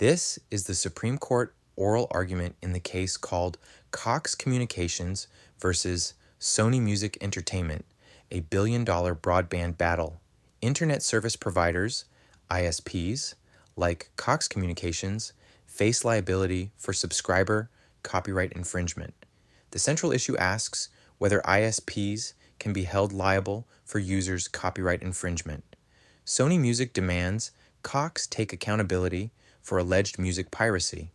This is the Supreme Court oral argument in the case called Cox Communications versus Sony Music Entertainment, a billion-dollar broadband battle. Internet service providers, ISPs, like Cox Communications, face liability for subscriber copyright infringement. The central issue asks whether ISPs can be held liable for users' copyright infringement. Sony Music demands Cox take accountability for alleged music piracy.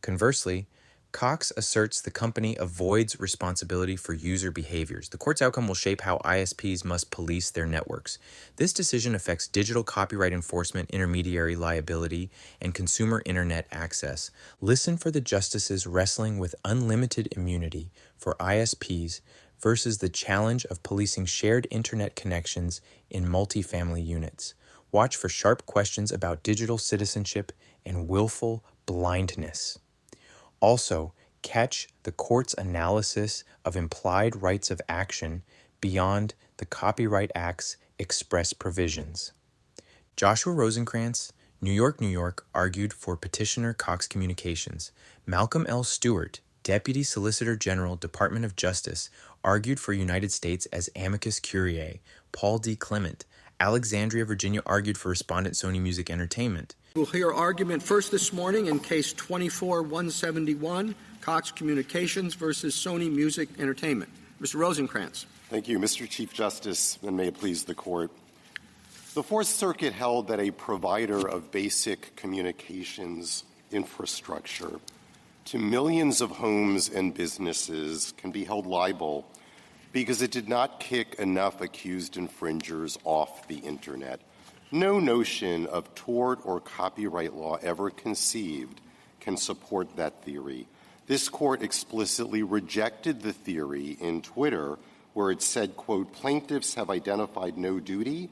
Conversely, Cox asserts the company avoids responsibility for user behaviors. The court's outcome will shape how ISPs must police their networks. This decision affects digital copyright enforcement, intermediary liability, and consumer internet access. Listen for the justices wrestling with unlimited immunity for ISPs versus the challenge of policing shared internet connections in multifamily units. Watch for sharp questions about digital citizenship and willful blindness. Also, catch the court's analysis of implied rights of action beyond the Copyright Act's express provisions. Joshua Rosencrantz, New York, argued for Petitioner Cox Communications. Malcolm L. Stewart, Deputy Solicitor General, Department of Justice, argued for United States as Amicus Curiae. Paul D. Clement, Alexandria, Virginia, argued for Respondent Sony Music Entertainment. We'll hear argument first this morning in Case 24-171, Cox Communications versus Sony Music Entertainment. Mr. Rosencrantz. Thank you, Mr. Chief Justice, and may it please the Court. The Fourth Circuit held that a provider of basic communications infrastructure to millions of homes and businesses can be held liable because it did not kick enough accused infringers off the Internet. No notion of tort or copyright law ever conceived can support that theory. This court explicitly rejected the theory in Twitter, where it said, quote, plaintiffs have identified no duty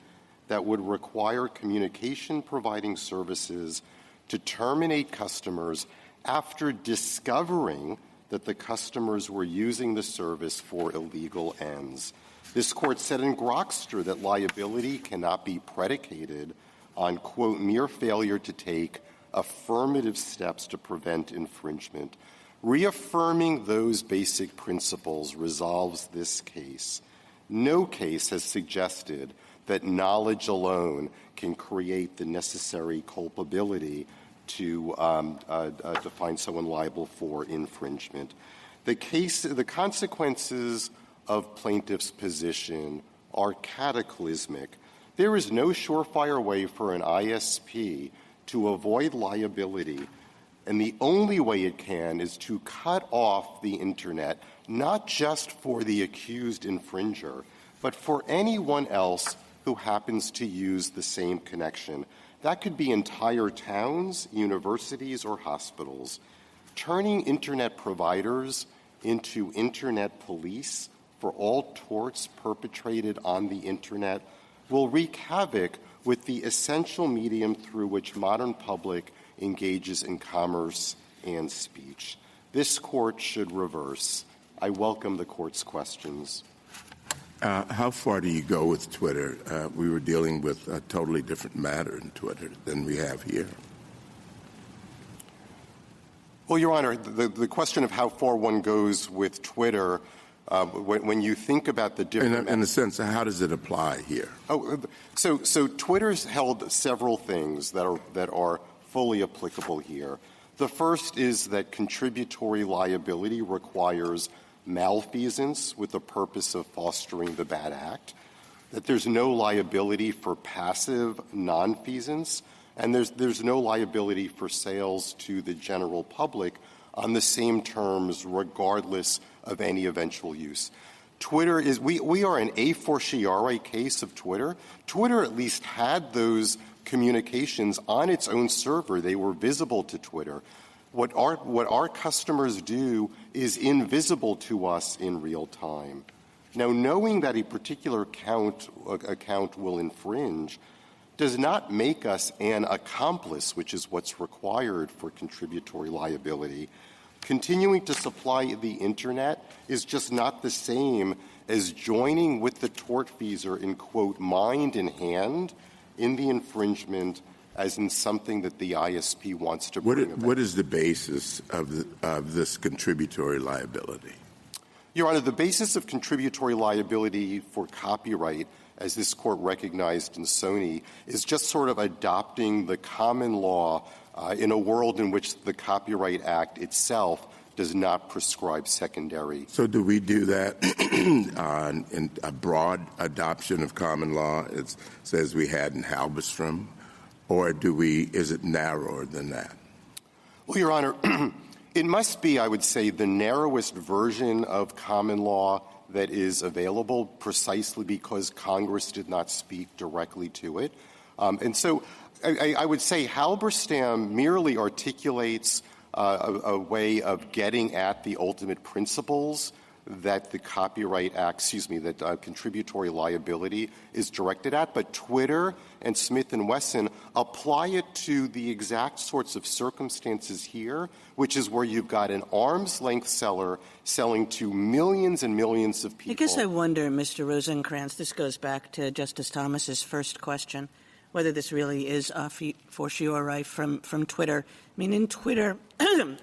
that would require communication providing services to terminate customers after discovering that the customers were using the service for illegal ends. This court said in Grokster that liability cannot be predicated on, quote, mere failure to take affirmative steps to prevent infringement. Reaffirming those basic principles resolves this case. No case has suggested that knowledge alone can create the necessary culpability to find someone liable for infringement. The consequences of plaintiff's position are cataclysmic. There is no surefire way for an ISP to avoid liability, and the only way it can is to cut off the Internet, not just for the accused infringer, but for anyone else who happens to use the same connection. That could be entire towns, universities, or hospitals. Turning Internet providers into Internet police for all torts perpetrated on the Internet will wreak havoc with the essential medium through which modern public engages in commerce and speech. This court should reverse. I welcome the court's questions. How far do you go with Twitter? We were dealing with a totally different matter in Twitter than we have here. Well, Your Honor, the question of how far one goes with Twitter, when you think about the different... In a sense, how does it apply here? So Twitter's held several things that are fully applicable here. The first is that contributory liability requires malfeasance with the purpose of fostering the bad act, that there's no liability for passive nonfeasance, and there's no liability for sales to the general public on the same terms regardless of any eventual use. Twitter is we are an a fortiori case of Twitter. Twitter at least had those communications on its own server. They were visible to Twitter. What our customers do is invisible to us in real time. Now, knowing that a particular account will infringe does not make us an accomplice, which is what's required for contributory liability. Continuing to supply the Internet is just not the same as joining with the tortfeasor in, quote, mind and hand in the infringement as in something that the ISP wants to bring about. What is the basis of this contributory liability? Your Honor, the basis of contributory liability for copyright, as this Court recognized in Sony, is just sort of adopting the common law in a world in which the Copyright Act itself does not prescribe secondary. So do we do that in a broad adoption of common law, it says we had in Halberstrom, or is it narrower than that? Well, Your Honor, it must be, I would say, the narrowest version of common law that is available, precisely because Congress did not speak directly to it. And so I would say Halberstam merely articulates a way of getting at the ultimate principles that the Copyright Act, that contributory liability is directed at. But Twitter and Smith & Wesson apply it to the exact sorts of circumstances here, which is where you've got an arm's-length seller selling to millions and millions of people. I guess I wonder, Mr. Rosenkranz, this goes back to Justice Thomas's first question, whether this really is a fortiori from Twitter. I mean, in Twitter,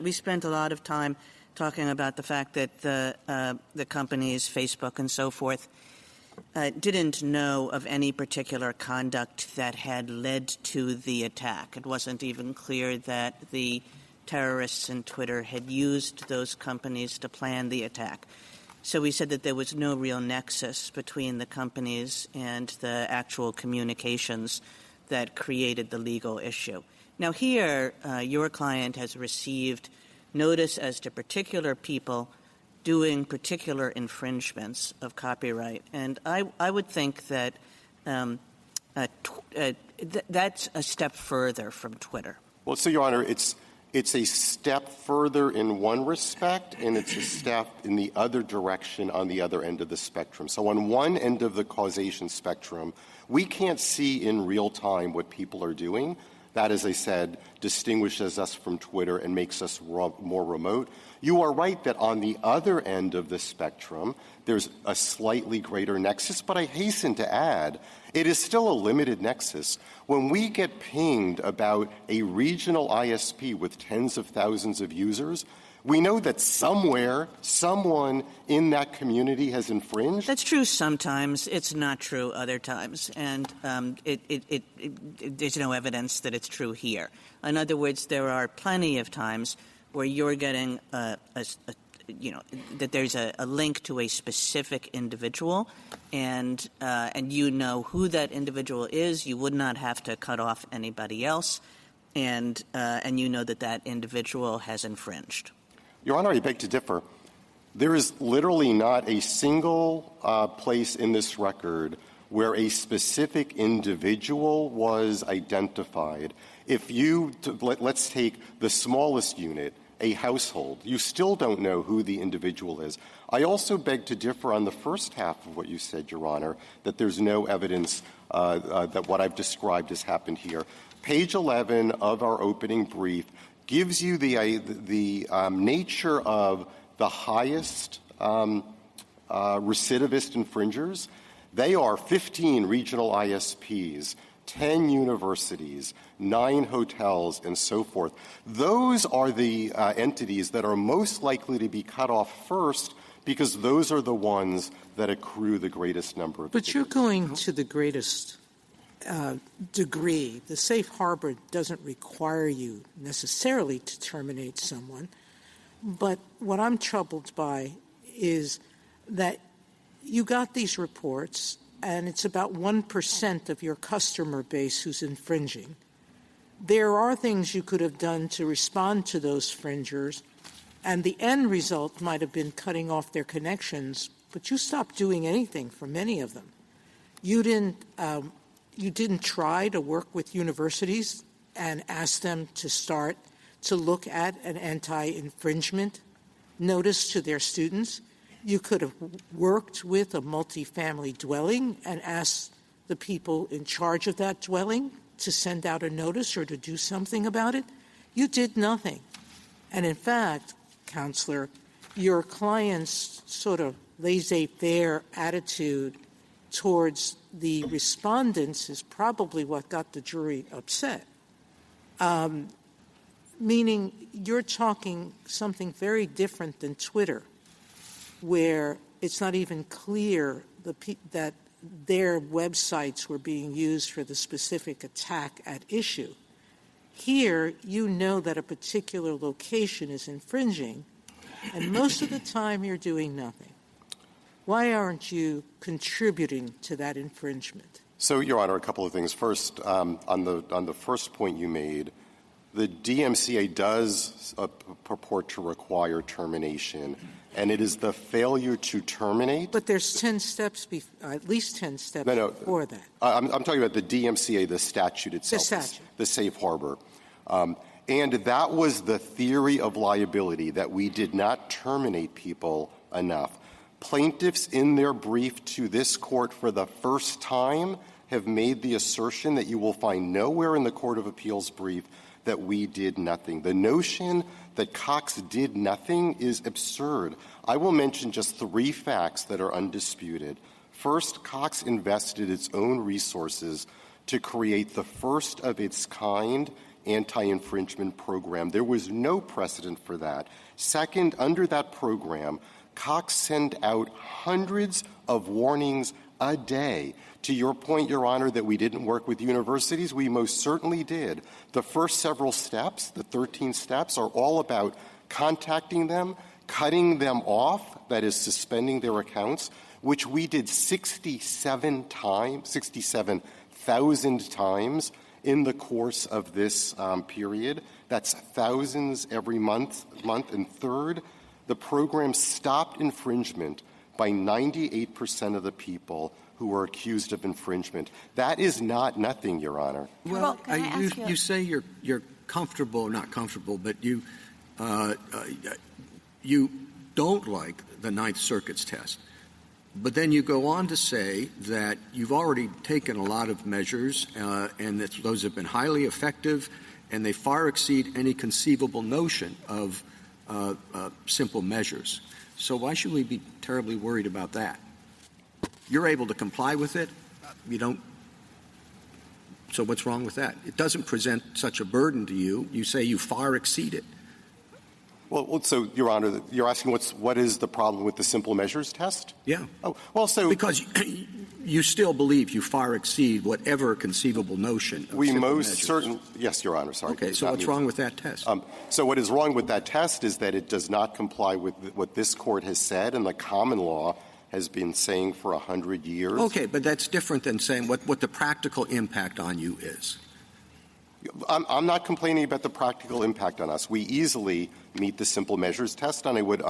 we spent a lot of time talking about the fact that the companies, Facebook and so forth, didn't know of any particular conduct that had led to the attack. It wasn't even clear that the terrorists in Twitter had used those companies to plan the attack. So we said that there was no real nexus between the companies and the actual communications that created the legal issue. Now here, your client has received notice as to particular people doing particular infringements of copyright. And I would think that that's a step further from Twitter. Well, so, Your Honor, it's a step further in one respect, and it's a step in the other direction on the other end of the spectrum. So on one end of the causation spectrum, we can't see in real time what people are doing. That, as I said, distinguishes us from Twitter and makes us more remote. You are right that on the other end of the spectrum, there's a slightly greater nexus, but I hasten to add, it is still a limited nexus. When we get pinged about a regional ISP with tens of thousands of users, we know that somewhere, someone in that community has infringed. That's true sometimes. It's not true other times. And there's no evidence that it's true here. In other words, there are plenty of times where you're getting that there's a link to a specific individual, and you know who that individual is. You would not have to cut off anybody else, and you know that individual has infringed. Your Honor, I beg to differ. There is literally not a single place in this record where a specific individual was identified. If let's take the smallest unit, a household, you still don't know who the individual is. I also beg to differ on the first half of what you said, Your Honor, that there's no evidence that what I've described has happened here. Page 11 of our opening brief gives you the nature of the highest recidivist infringers. They are 15 regional ISPs, 10 universities, 9 hotels, and so forth. Those are the entities that are most likely to be cut off first because those are the ones that accrue the greatest number of But tickets. you're going to the greatest degree. The safe harbor doesn't require you necessarily to terminate someone. But what I'm troubled by is that you got these reports, and it's about 1% of your customer base who's infringing. There are things you could have done to respond to those infringers, and the end result might have been cutting off their connections, but you stopped doing anything for many of them. You didn't try to work with universities and ask them to start to look at an anti-infringement notice to their students. You could have worked with a multifamily dwelling and asked the people in charge of that dwelling to send out a notice or to do something about it. You did nothing. And in fact, Counselor, your client's sort of laissez-faire attitude towards the respondents is probably what got the jury upset. Meaning you're talking something very different than Twitter, where it's not even clear that their websites were being used for the specific attack at issue. Here, you know that a particular location is infringing, and most of the time you're doing nothing. Why aren't you contributing to that infringement? So, Your Honor, a couple of things. First, on the first point you made, the DMCA does purport to require termination, and it is the failure to terminate. But there's 10 steps, at least 10 steps before that. I'm talking about the DMCA, the statute itself, the safe harbor. And that was the theory of liability, that we did not terminate people enough. Plaintiffs in their brief to this court for the first time have made the assertion that you will find nowhere in the Court of Appeals brief that we did nothing. The notion that Cox did nothing is absurd. I will mention just 3 facts that are undisputed. First, Cox invested its own resources to create the first of its kind anti-infringement program. There was no precedent for that. Second, under that program, Cox sent out hundreds of warnings a day. To your point, Your Honor, that we didn't work with universities, we most certainly did. The first several steps, the 13 steps, are all about contacting them, cutting them off, that is, suspending their accounts, which we did 67,000 times in the course of this period. That's thousands every month. And third, the program stopped infringement by 98% of the people who were accused of infringement. That is not nothing, Your Honor. Well, you say you're comfortable, not comfortable, but you don't like the Ninth Circuit's test. But then you go on to say that you've already taken a lot of measures and that those have been highly effective and they far exceed any conceivable notion of simple measures. So why should we be terribly worried about that? You're able to comply with it. You don't. So what's wrong with that? It doesn't present such a burden to you. You say you far exceed it. Well, so, Your Honor, you're asking what is the problem with the simple measures test? Yeah. Oh, well, so because you still believe you far exceed whatever conceivable notion of we simple most measures. certain. Yes, Your Honor. Sorry. Okay. So what's wrong with that test? So what is wrong with that test is that it does not comply with what this court has said and the common law has been saying for 100 years. Okay, but that's different than saying what the practical impact on you is. I'm not complaining about the practical impact on us. We easily meet the simple measures test, and I would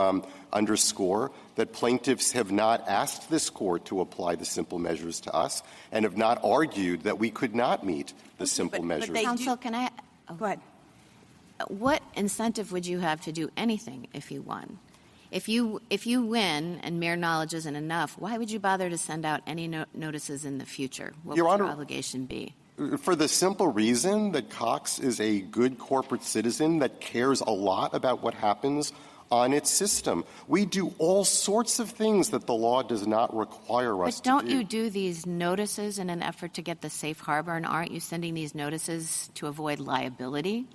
underscore that plaintiffs have not asked this court to apply the simple measures to us and have not argued that we could not meet the simple measures. But Counsel, can I go ahead? What incentive would you have to do anything if you won? If you win and mere knowledge isn't enough, why would you bother to send out any notices in the future? What Your would Honor, your obligation be? For the simple reason that Cox is a good corporate citizen that cares a lot about what happens on its system. We do all sorts of things that the law does not require us to do. But don't you do these notices in an effort to get the safe harbor, and aren't you sending these notices to avoid liability?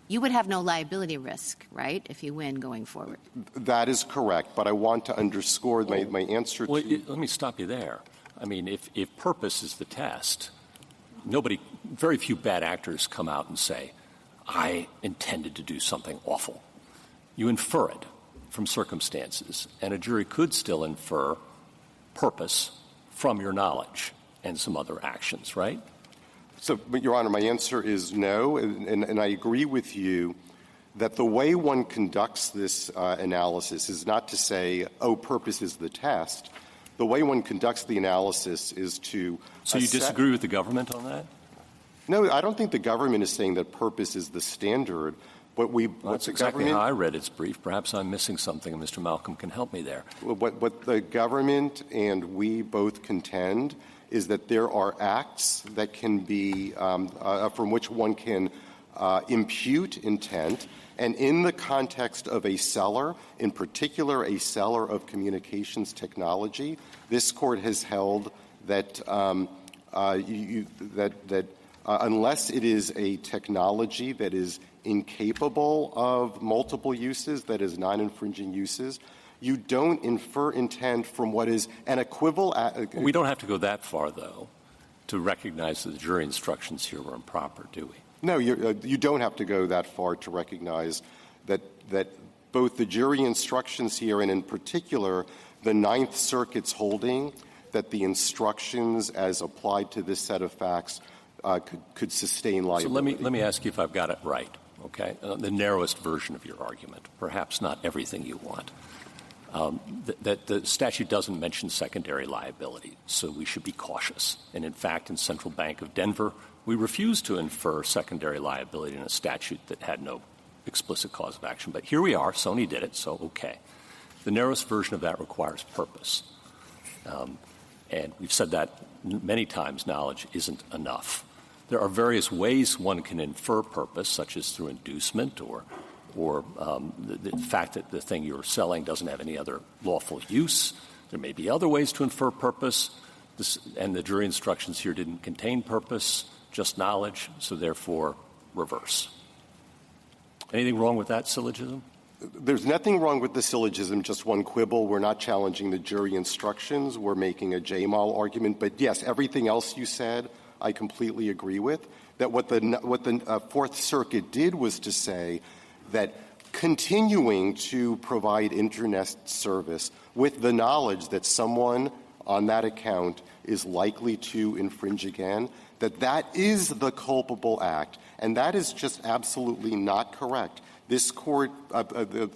You would have no liability risk, right, if you win going forward? That is correct, but I want to underscore my answer to... Let me stop you there. I mean, if purpose is the test, very few bad actors come out and say, I intended to do something awful. You infer it from circumstances, and a jury could still infer purpose from your knowledge and some other actions, right? So, but Your Honor, my answer is no, and I agree with you that the way one conducts this analysis is not to say, purpose is the test. The way one conducts the analysis is to So you disagree with the government on that? No, I don't think the government is saying that purpose is the standard. That's exactly how I read its brief. Perhaps I'm missing something, and Mr. Malcolm can help me there. What the government and we both contend is that there are acts that can be from which one can impute intent, and in the context of a seller, in particular a seller of communications technology, this court has held that unless it is a technology that is incapable of multiple uses, that is non-infringing uses, you don't infer intent from what is an equivalent. We don't have to go that far, though, to recognize that the jury instructions here were improper, do we? No, you don't have to go that far to recognize that both the jury instructions here and in particular the Ninth Circuit's holding that the instructions as applied to this set of facts could sustain liability. So let me ask you if I've got it right, okay? The narrowest version of your argument, perhaps not everything you want. That the statute doesn't mention secondary liability, so we should be cautious. And in fact, in Central Bank of Denver, we refused to infer secondary liability in a statute that had no explicit cause of action. But here we are. Sony did it, so okay. The narrowest version of that requires purpose. And we've said that many times, knowledge isn't enough. There are various ways one can infer purpose, such as through inducement or the fact that the thing you're selling doesn't have any other lawful use. There may be other ways to infer purpose, and the jury instructions here didn't contain purpose, just knowledge, so therefore reverse. Anything wrong with that syllogism? There's nothing wrong with the syllogism, just one quibble. We're not challenging the jury instructions. We're making a J-Mal argument. But, yes, everything else you said I completely agree with, that what the Fourth Circuit did was to say that continuing to provide Internet service with the knowledge that someone on that account is likely to infringe again, that is the culpable act. And that is just absolutely not correct. This Court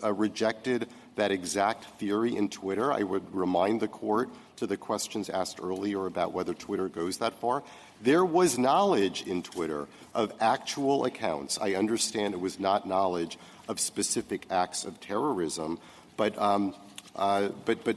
rejected that exact theory in Twitter. I would remind the Court to the questions asked earlier about whether Twitter goes that far. There was knowledge in Twitter of actual accounts. I understand it was not knowledge of specific acts of terrorism, but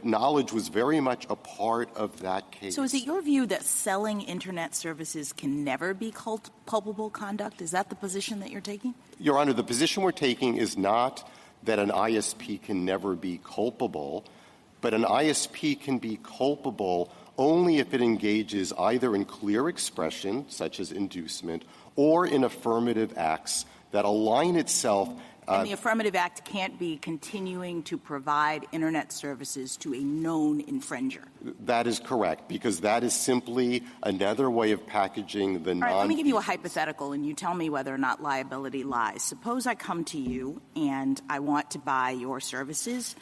knowledge was very much a part of that case. So is it your view that selling Internet services can never be culpable conduct? Is that the position that you're taking? Your Honor, the position we're taking is not that an ISP can never be culpable, but an ISP can be culpable only if it engages either in clear expression, such as inducement, or in affirmative acts that align itself. And the affirmative act can't be continuing to provide Internet services to a known infringer. That is correct, because that is simply another way of packaging the All right, let me give you a hypothetical, and you tell me whether or not liability lies. Suppose I come to you and I want to buy your services.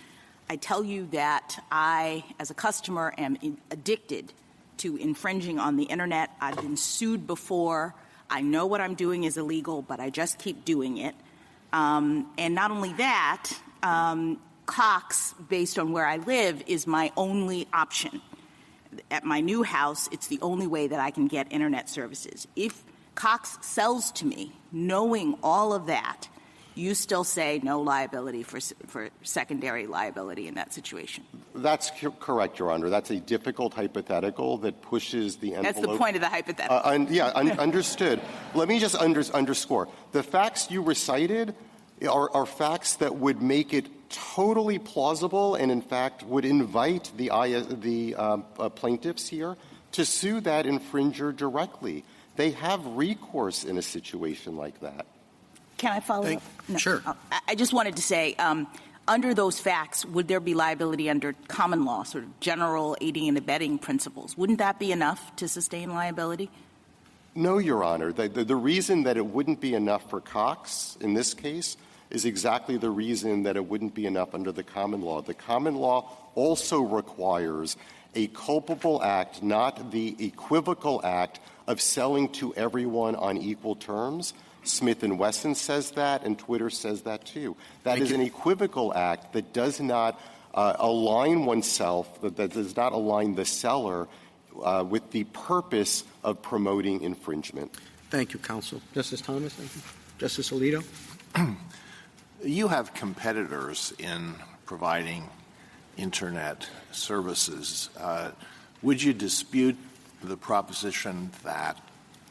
I tell you that I, as a customer, am addicted to infringing on the Internet. I've been sued before. I know what I'm doing is illegal, but I just keep doing it. And not only that, Cox, based on where I live, is my only option. At my new house, it's the only way that I can get Internet services. If Cox sells to me, knowing all of that, you still say no liability for secondary liability in that situation. That's correct, Your Honor. That's a difficult hypothetical that pushes the envelope. That's the point of the hypothetical. Understood. Let me just underscore. The facts you recited are facts that would make it totally plausible and, in fact, would invite the plaintiffs here to sue that infringer directly. They have recourse in a situation like that. Can I follow up? No. Sure. I just wanted to say, under those facts, would there be liability under common law, sort of general aiding and abetting principles? Wouldn't that be enough to sustain liability? No, Your Honor. The reason that it wouldn't be enough for Cox in this case is exactly the reason that it wouldn't be enough under the common law. The common law also requires a culpable act, not the equivocal act of selling to everyone on equal terms. Smith & Wesson says that, and Twitter says that too. That is an equivocal act that does not align oneself, that does not align the seller with the purpose of promoting infringement. Thank you, counsel. Justice Thomas, thank you. Justice Alito? You have competitors in providing Internet services. Would you dispute the proposition that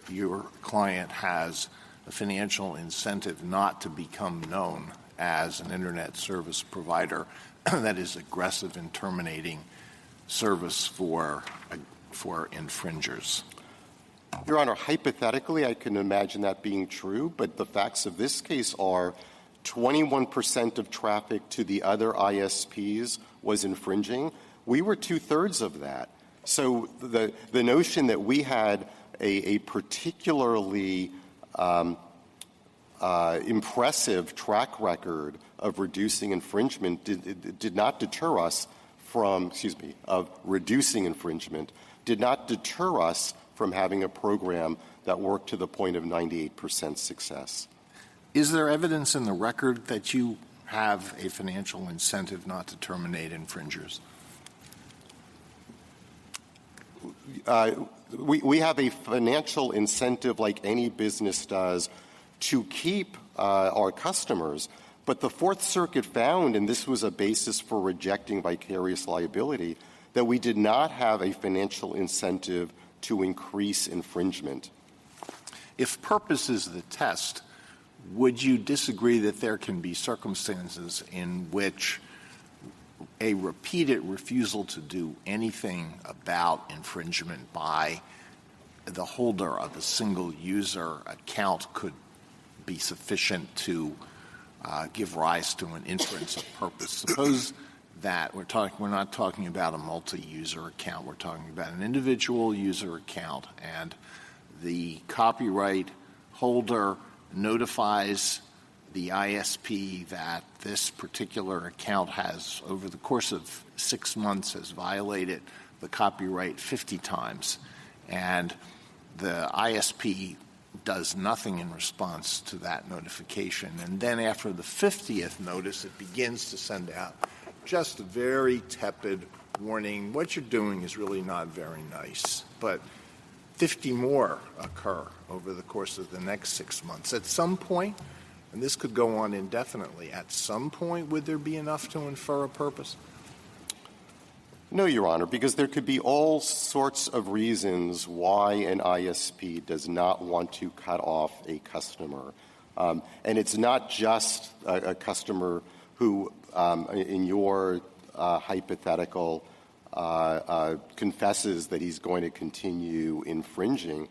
your client has a financial incentive not to become known as an Internet service provider that is aggressive in terminating service for infringers? Your Honor, hypothetically, I can imagine that being true, but the facts of this case are 21% of traffic to the other ISPs was infringing. We were 2/3 of that. So the notion that we had a particularly impressive track record of reducing infringement did not deter us from, of reducing infringement, did not deter us from having a program that worked to the point of 98% success. Is there evidence in the record that you have a financial incentive not to terminate infringers? We have a financial incentive like any business does to keep our customers. But the Fourth Circuit found, and this was a basis for rejecting vicarious liability, that we did not have a financial incentive to increase infringement. If purpose is the test, would you disagree that there can be circumstances in which a repeated refusal to do anything about infringement by the holder of a single user account could be sufficient to give rise to an inference of purpose? Suppose that we're not talking about a multi-user account. We're talking about an individual user account, and the copyright holder notifies the ISP that this particular account has, over the course of 6 months, has violated the copyright 50 times, and the ISP does nothing in response to that notification. And then after the 50th notice, it begins to send out just a very tepid warning. What you're doing is really not very nice. But 50 more occur over the course of the next 6 months. At some point, and this could go on indefinitely, at some point would there be enough to infer a purpose? No, Your Honor, because there could be all sorts of reasons why an ISP does not want to cut off a customer. And it's not just a customer who, in your hypothetical, confesses that he's going to continue infringing.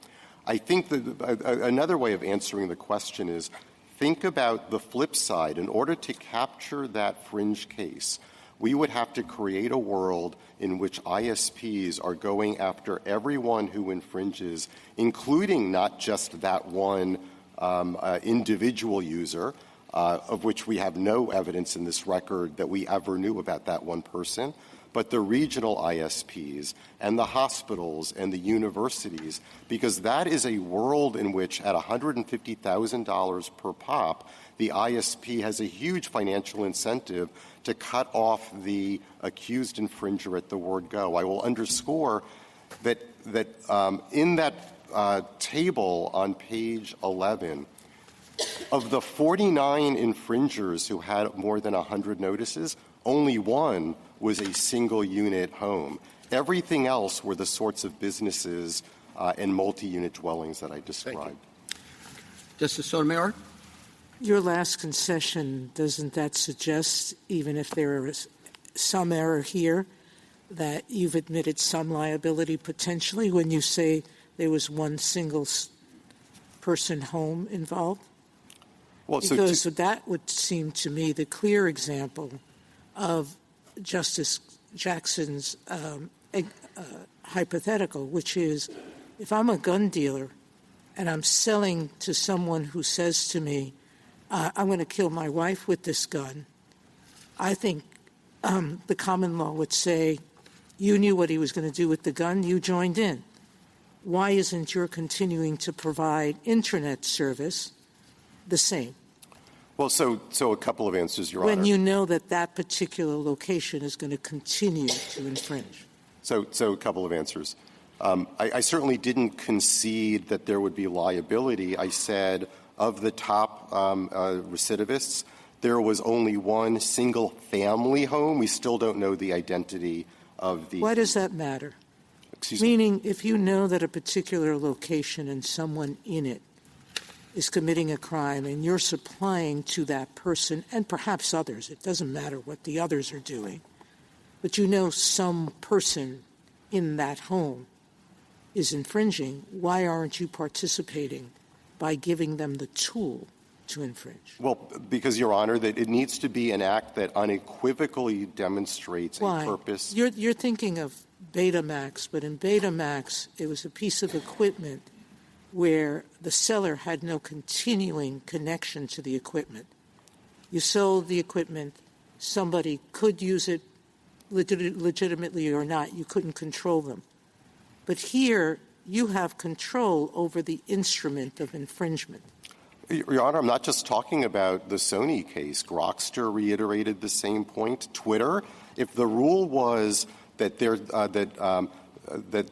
I think that another way of answering the question is think about the flip side. In order to capture that fringe case, we would have to create a world in which ISPs are going after everyone who infringes, including not just that one individual user, of which we have no evidence in this record that we ever knew about that one person, but the regional ISPs and the hospitals and the universities, because that is a world in which at $150,000 per pop, the ISP has a huge financial incentive to cut off the accused infringer at the word go. I will underscore that in that table on page 11, of the 49 infringers who had more than 100 notices, only one was a single-unit home. Everything else were the sorts of businesses and multi-unit dwellings that I described. Justice Sotomayor? Your last concession, doesn't that suggest, even if there is some error here, that you've admitted some liability potentially when you say there was one single-person home involved? Well, because that would seem to me the clear example of Justice Jackson's hypothetical, which is if I'm a gun dealer and I'm selling to someone who says to me, I'm going to kill my wife with this gun, I think the common law would say you knew what he was going to do with the gun, you joined in. Why isn't your continuing to provide Internet service the same? Well, so a couple of answers, Your Honor. When you know that that particular location is going to continue to infringe. So a couple of answers. I certainly didn't concede that there would be liability. I said of the top recidivists, there was only one single-family home. We still don't know the identity of the... Why does that matter? Meaning, if you know that a particular location and someone in it is committing a crime and you're supplying to that person and perhaps others, it doesn't matter what the others are doing, but you know some person in that home, is infringing, why aren't you participating by giving them the tool to infringe? Well, because, Your Honor, that it needs to be an act that unequivocally demonstrates Why? a purpose. You're thinking of Betamax, but in Betamax, it was a piece of equipment where the seller had no continuing connection to the equipment. You sold the equipment. Somebody could use it legitimately or not. You couldn't control them. But here, you have control over the instrument of infringement. Your Honor, I'm not just talking about the Sony case. Grokster reiterated the same point. Twitter, if the rule was that that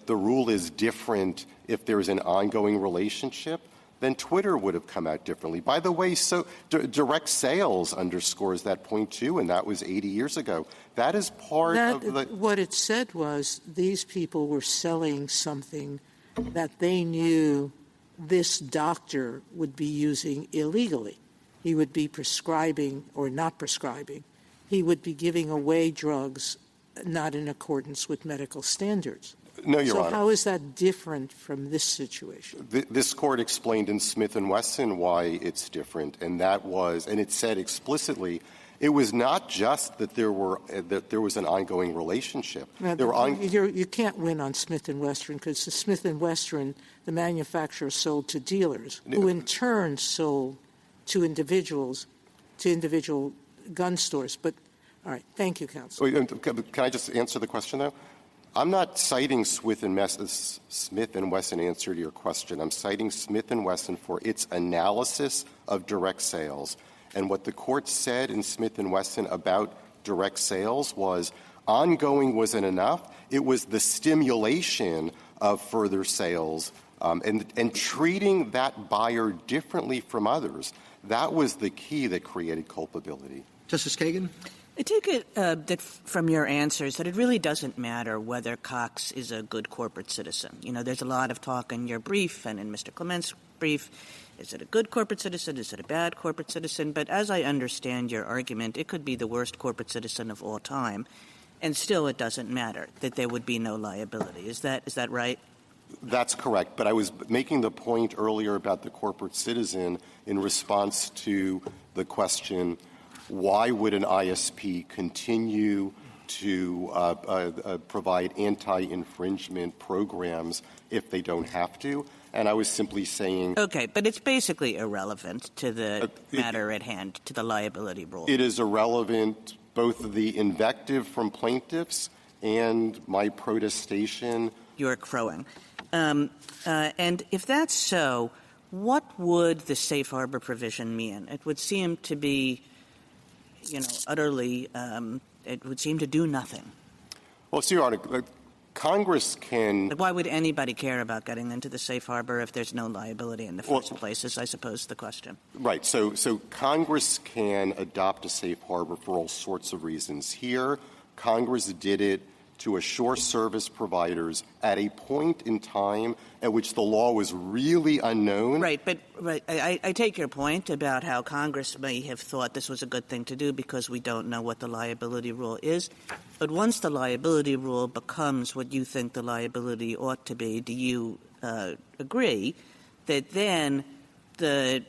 the rule is different if there's an ongoing relationship, then Twitter would have come out differently. By the way, so direct sales underscores that point too, and that was 80 years ago. That is part of the. What it said was these people were selling something that they knew this doctor would be using illegally. He would be prescribing or not prescribing. He would be giving away drugs not in accordance with medical standards. No, Your Honor. So how is that different from this situation? This court explained in Smith & Wesson why it's different, and that was, and it said explicitly, it was not just that there was an ongoing relationship. Now, you can't win on Smith & Wesson because the Smith & Wesson, the manufacturer sold to dealers, who in turn sold to individuals, to individual gun stores. But all right, thank you, counsel. Can I just answer the question, though? I'm not citing Smith & Wesson answer to your question. I'm citing Smith & Wesson for its analysis of direct sales. And what the court said in Smith & Wesson about direct sales was ongoing wasn't enough. It was the stimulation of further sales and treating that buyer differently from others. That was the key that created culpability. Justice Kagan? I take it that from your answers that it really doesn't matter whether Cox is a good corporate citizen. You know, there's a lot of talk in your brief and in Mr. Clement's brief. Is it a good corporate citizen? Is it a bad corporate citizen? But as I understand your argument, it could be the worst corporate citizen of all time, and still it doesn't matter that there would be no liability. Is that right? That's correct. But I was making the point earlier about the corporate citizen in response to the question, why would an ISP continue to provide anti-infringement programs if they don't have to? And I was simply saying... Okay, but it's basically irrelevant to the matter at hand, to the liability rule. It is irrelevant, both the invective from plaintiffs and my protestation. You're crowing. And if that's so, what would the safe harbor provision mean? It would seem to be, utterly, it would seem to do nothing. Well, Your Honor, Congress can... But why would anybody care about getting into the safe harbor if there's no liability in the first place, is, I suppose, the question. Right. So Congress can adopt a safe harbor for all sorts of reasons. Here, Congress did it to assure service providers at a point in time at which the law was really unknown. Right, but I take your point about how Congress may have thought this was a good thing to do because we don't know what the liability rule is. But once the liability rule becomes what you think the liability ought to be, do you agree that then the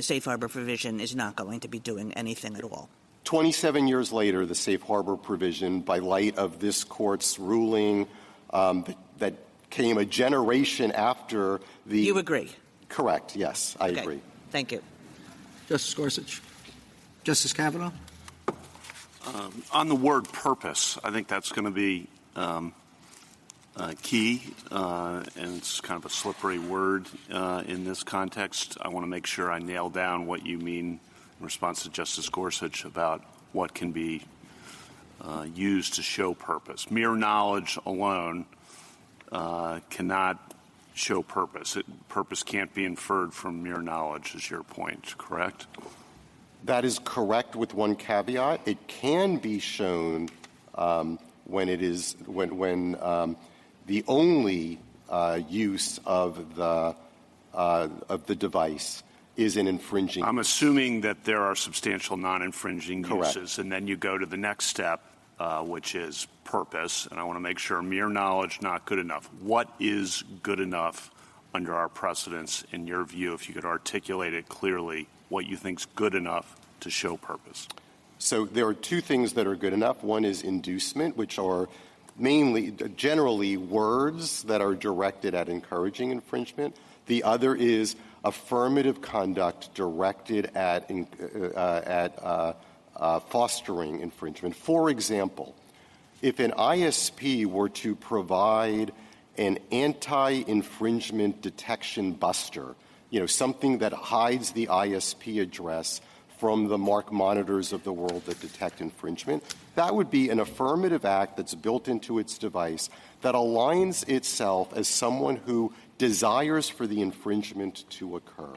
safe harbor provision is not going to be doing anything at all? 27 years later, the safe harbor provision, by light of this court's ruling that came a generation after the... You agree? Correct, yes, I agree. Thank you. Justice Gorsuch. Justice Kavanaugh. On the word purpose, I think that's going to be key, and it's kind of a slippery word in this context. I want to make sure I nail down what you mean in response to Justice Gorsuch about what can be used to show purpose. Mere knowledge alone cannot show purpose. Purpose can't be inferred from mere knowledge, is your point, correct? That is correct with one caveat. It can be shown when it is when the only use of the device is an infringing. I'm assuming that there are substantial non-infringing Correct. uses, and then you go to the next step, which is purpose, and I want to make sure mere knowledge not good enough. What is good enough under our precedents, in your view, if you could articulate it clearly, what you think is good enough to show purpose? So there are two things that are good enough. One is inducement, which are generally words that are directed at encouraging infringement. The other is affirmative conduct directed at fostering infringement. For example, if an ISP were to provide an anti-infringement detection buster, something that hides the ISP address from the mark monitors of the world that detect infringement, that would be an affirmative act that's built into its device that aligns itself as someone who desires for the infringement to occur.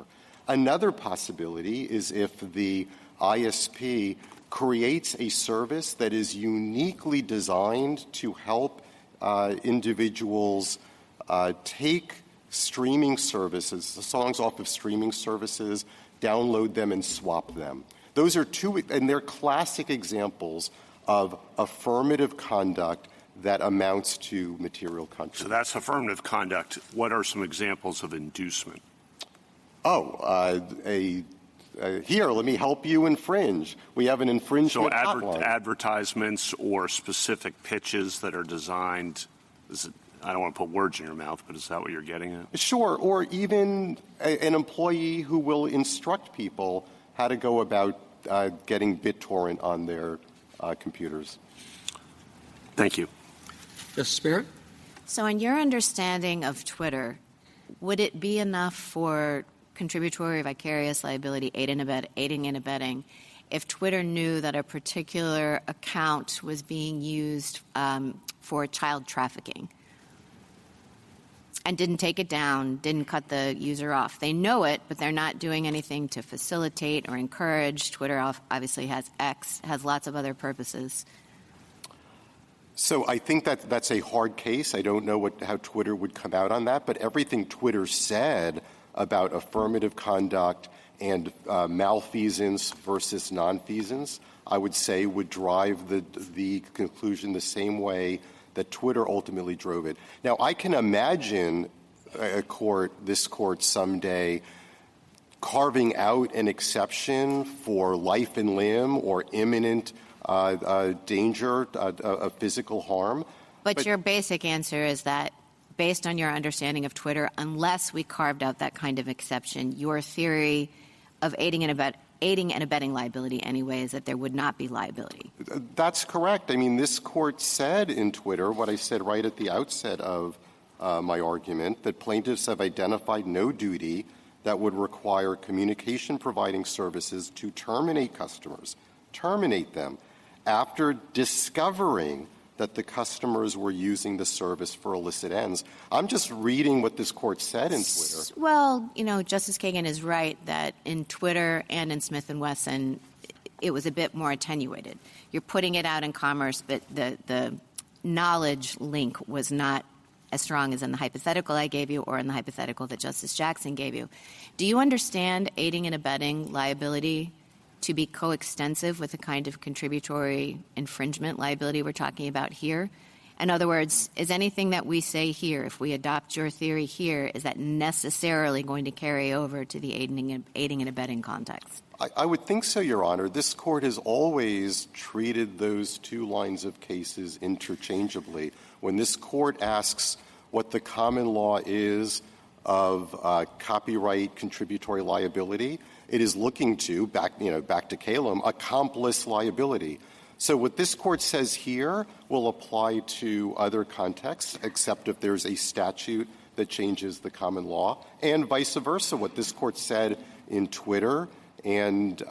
Another possibility is if the ISP creates a service that is uniquely designed to help individuals take streaming services, songs off of streaming services, download them and swap them. Those are two, and they're classic examples of affirmative conduct that amounts to material contribution. So that's affirmative conduct. What are some examples of inducement? Here, let me help you infringe. We have an infringement hotline. Advertisements or specific pitches that are designed, I don't want to put words in your mouth, but is that what you're getting at? Sure, or even an employee who will instruct people how to go about getting BitTorrent on their computers. Thank you. Justice Barrett? So in your understanding of Twitter, would it be enough for contributory, vicarious liability, aiding and abetting, if Twitter knew that a particular account was being used for child trafficking and didn't take it down, didn't cut the user off? They know it, but they're not doing anything to facilitate or encourage. Twitter obviously has lots of other purposes. So I think that's a hard case. I don't know how Twitter would come out on that, but everything Twitter said about affirmative conduct and malfeasance versus nonfeasance, I would say would drive the conclusion the same way that Twitter ultimately drove it. Now, I can imagine this court someday carving out an exception for life and limb or imminent danger of physical harm. But your basic answer is that, based on your understanding of Twitter, unless we carved out that kind of exception, your theory of aiding and abetting liability anyway is that there would not be liability. That's correct. I mean, this court said in Twitter what I said right at the outset of my argument, that plaintiffs have identified no duty that would require communication providing services to terminate customers, terminate them, after discovering that the customers were using the service for illicit ends. I'm just reading what this court said in Twitter. Well, Justice Kagan is right that in Twitter and in Smith & Wesson, it was a bit more attenuated. You're putting it out in commerce, but the knowledge link was not as strong as in the hypothetical I gave you or in the hypothetical that Justice Jackson gave you. Do you understand aiding and abetting liability to be coextensive with the kind of contributory infringement liability we're talking about here? In other words, is anything that we say here, if we adopt your theory here, is that necessarily going to carry over to the aiding and abetting context? I would think so, Your Honor. This court has always treated those two lines of cases interchangeably. When this court asks what the common law is of copyright contributory liability, it is looking to, back to Calum, accomplice liability. So what this court says here will apply to other contexts, except if there's a statute that changes the common law, and vice versa. What this court said in Twitter and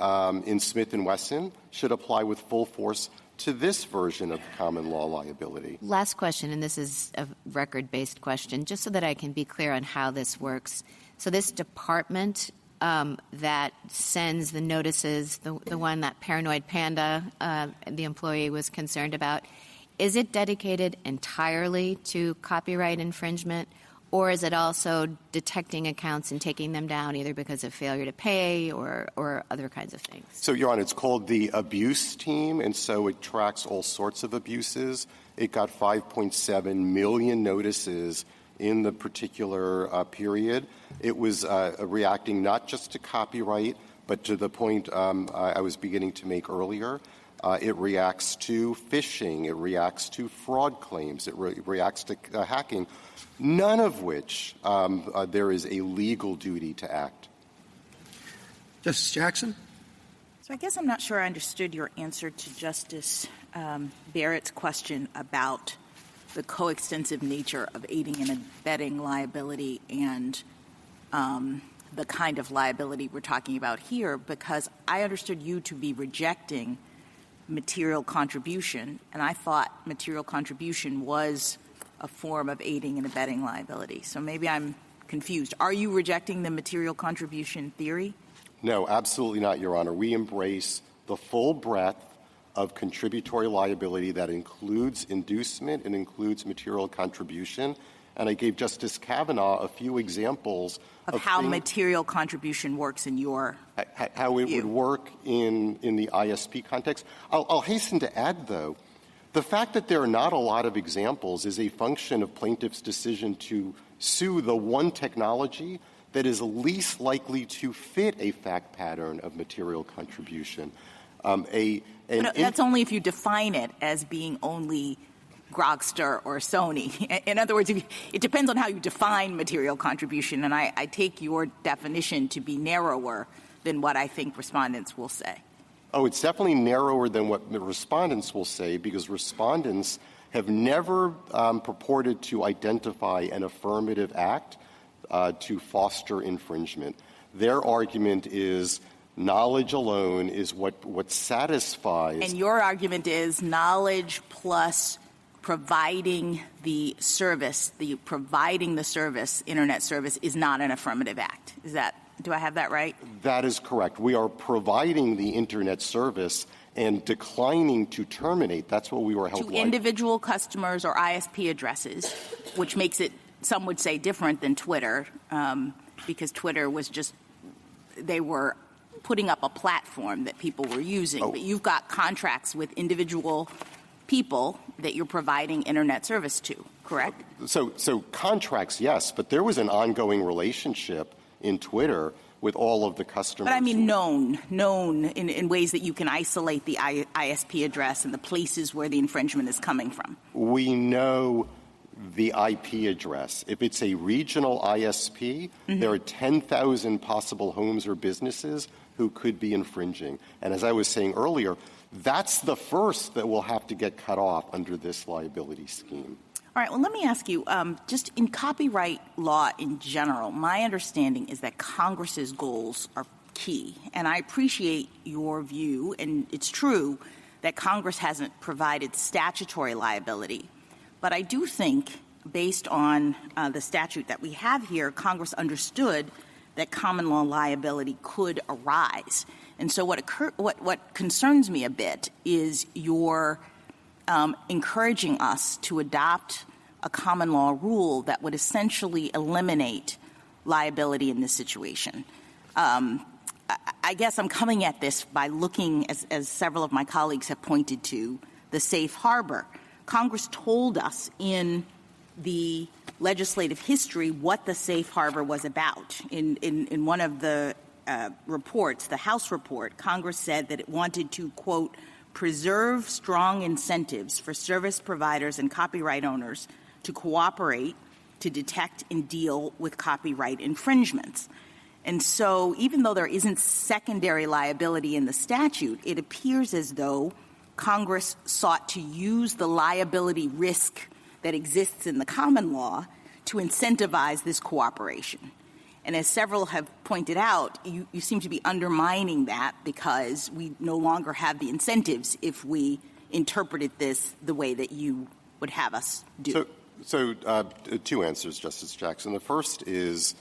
in Smith & Wesson should apply with full force to this version of common law liability. Last question, and this is a record-based question, just so that I can be clear on how this works. So this department that sends the notices, the one that Paranoid Panda, the employee, was concerned about, is it dedicated entirely to copyright infringement, Or is it also detecting accounts and taking them down either because of failure to pay or other kinds of things? So, Your Honor, it's called the abuse team, and so it tracks all sorts of abuses. It got 5.7 million notices in the particular period. It was reacting not just to copyright, but to the point I was beginning to make earlier. It reacts to phishing. It reacts to fraud claims. It reacts to hacking, none of which there is a legal duty to act. Justice Jackson? So I guess I'm not sure I understood your answer to Justice Barrett's question about the coextensive nature of aiding and abetting liability and the kind of liability we're talking about here, because I understood you to be rejecting material contribution, and I thought material contribution was a form of aiding and abetting liability. So maybe I'm confused. Are you rejecting the material contribution theory? No, absolutely not, Your Honor. We embrace the full breadth of contributory liability that includes inducement and includes material contribution. And I gave Justice Kavanaugh a few examples of how material contribution works in your how it would work in the ISP context. I'll hasten to add, though, the fact that there are not a lot of examples is a function of plaintiffs' decision to sue the one technology that is least likely to fit a fact pattern of material contribution. That's only if you define it as being only Grokster or Sony. In other words, it depends on how you define material contribution, and I take your definition to be narrower than what I think respondents will say. Oh, it's definitely narrower than what the respondents will say, because respondents have never purported to identify an affirmative act to foster infringement. Their argument is knowledge alone is what satisfies. And your argument is knowledge plus providing the service, internet service, is not an affirmative act. Do I have that right? That is correct. We are providing the internet service and declining to terminate. That's what we were held to individual customers or ISP addresses, which makes it, some would say, different than Twitter, because Twitter was just, they were putting up a platform that people were using. But you've got contracts with individual people that you're providing internet service to, correct? So contracts, yes, but there was an ongoing relationship in Twitter with all of the customers. But I mean known in ways that you can isolate the ISP address and the places where the infringement is coming from. We know the IP address. If it's a regional ISP, there are 10,000 possible homes or businesses who could be infringing. And as I was saying earlier, that's the first that will have to get cut off under this liability scheme. All right, well, let me ask you, just in copyright law in general, my understanding is that Congress's goals are key. And I appreciate your view, and it's true that Congress hasn't provided statutory liability. But I do think, based on the statute that we have here, Congress understood that common law liability could arise. And so what concerns me a bit is your encouraging us to adopt a common law rule that would essentially eliminate liability in this situation. I guess I'm coming at this by looking, as several of my colleagues have pointed to, the safe harbor. Congress told us in the legislative history what the safe harbor was about. In one of the reports, the House report, Congress said that it wanted to, quote, preserve strong incentives for service providers and copyright owners to cooperate to detect and deal with copyright infringements. And so even though there isn't secondary liability in the statute, it appears as though Congress sought to use the liability risk that exists in the common law to incentivize this cooperation. And as several have pointed out, you seem to be undermining that because we no longer have the incentives if we interpreted this the way that you would have us do. So two answers, Justice Jackson. The first is,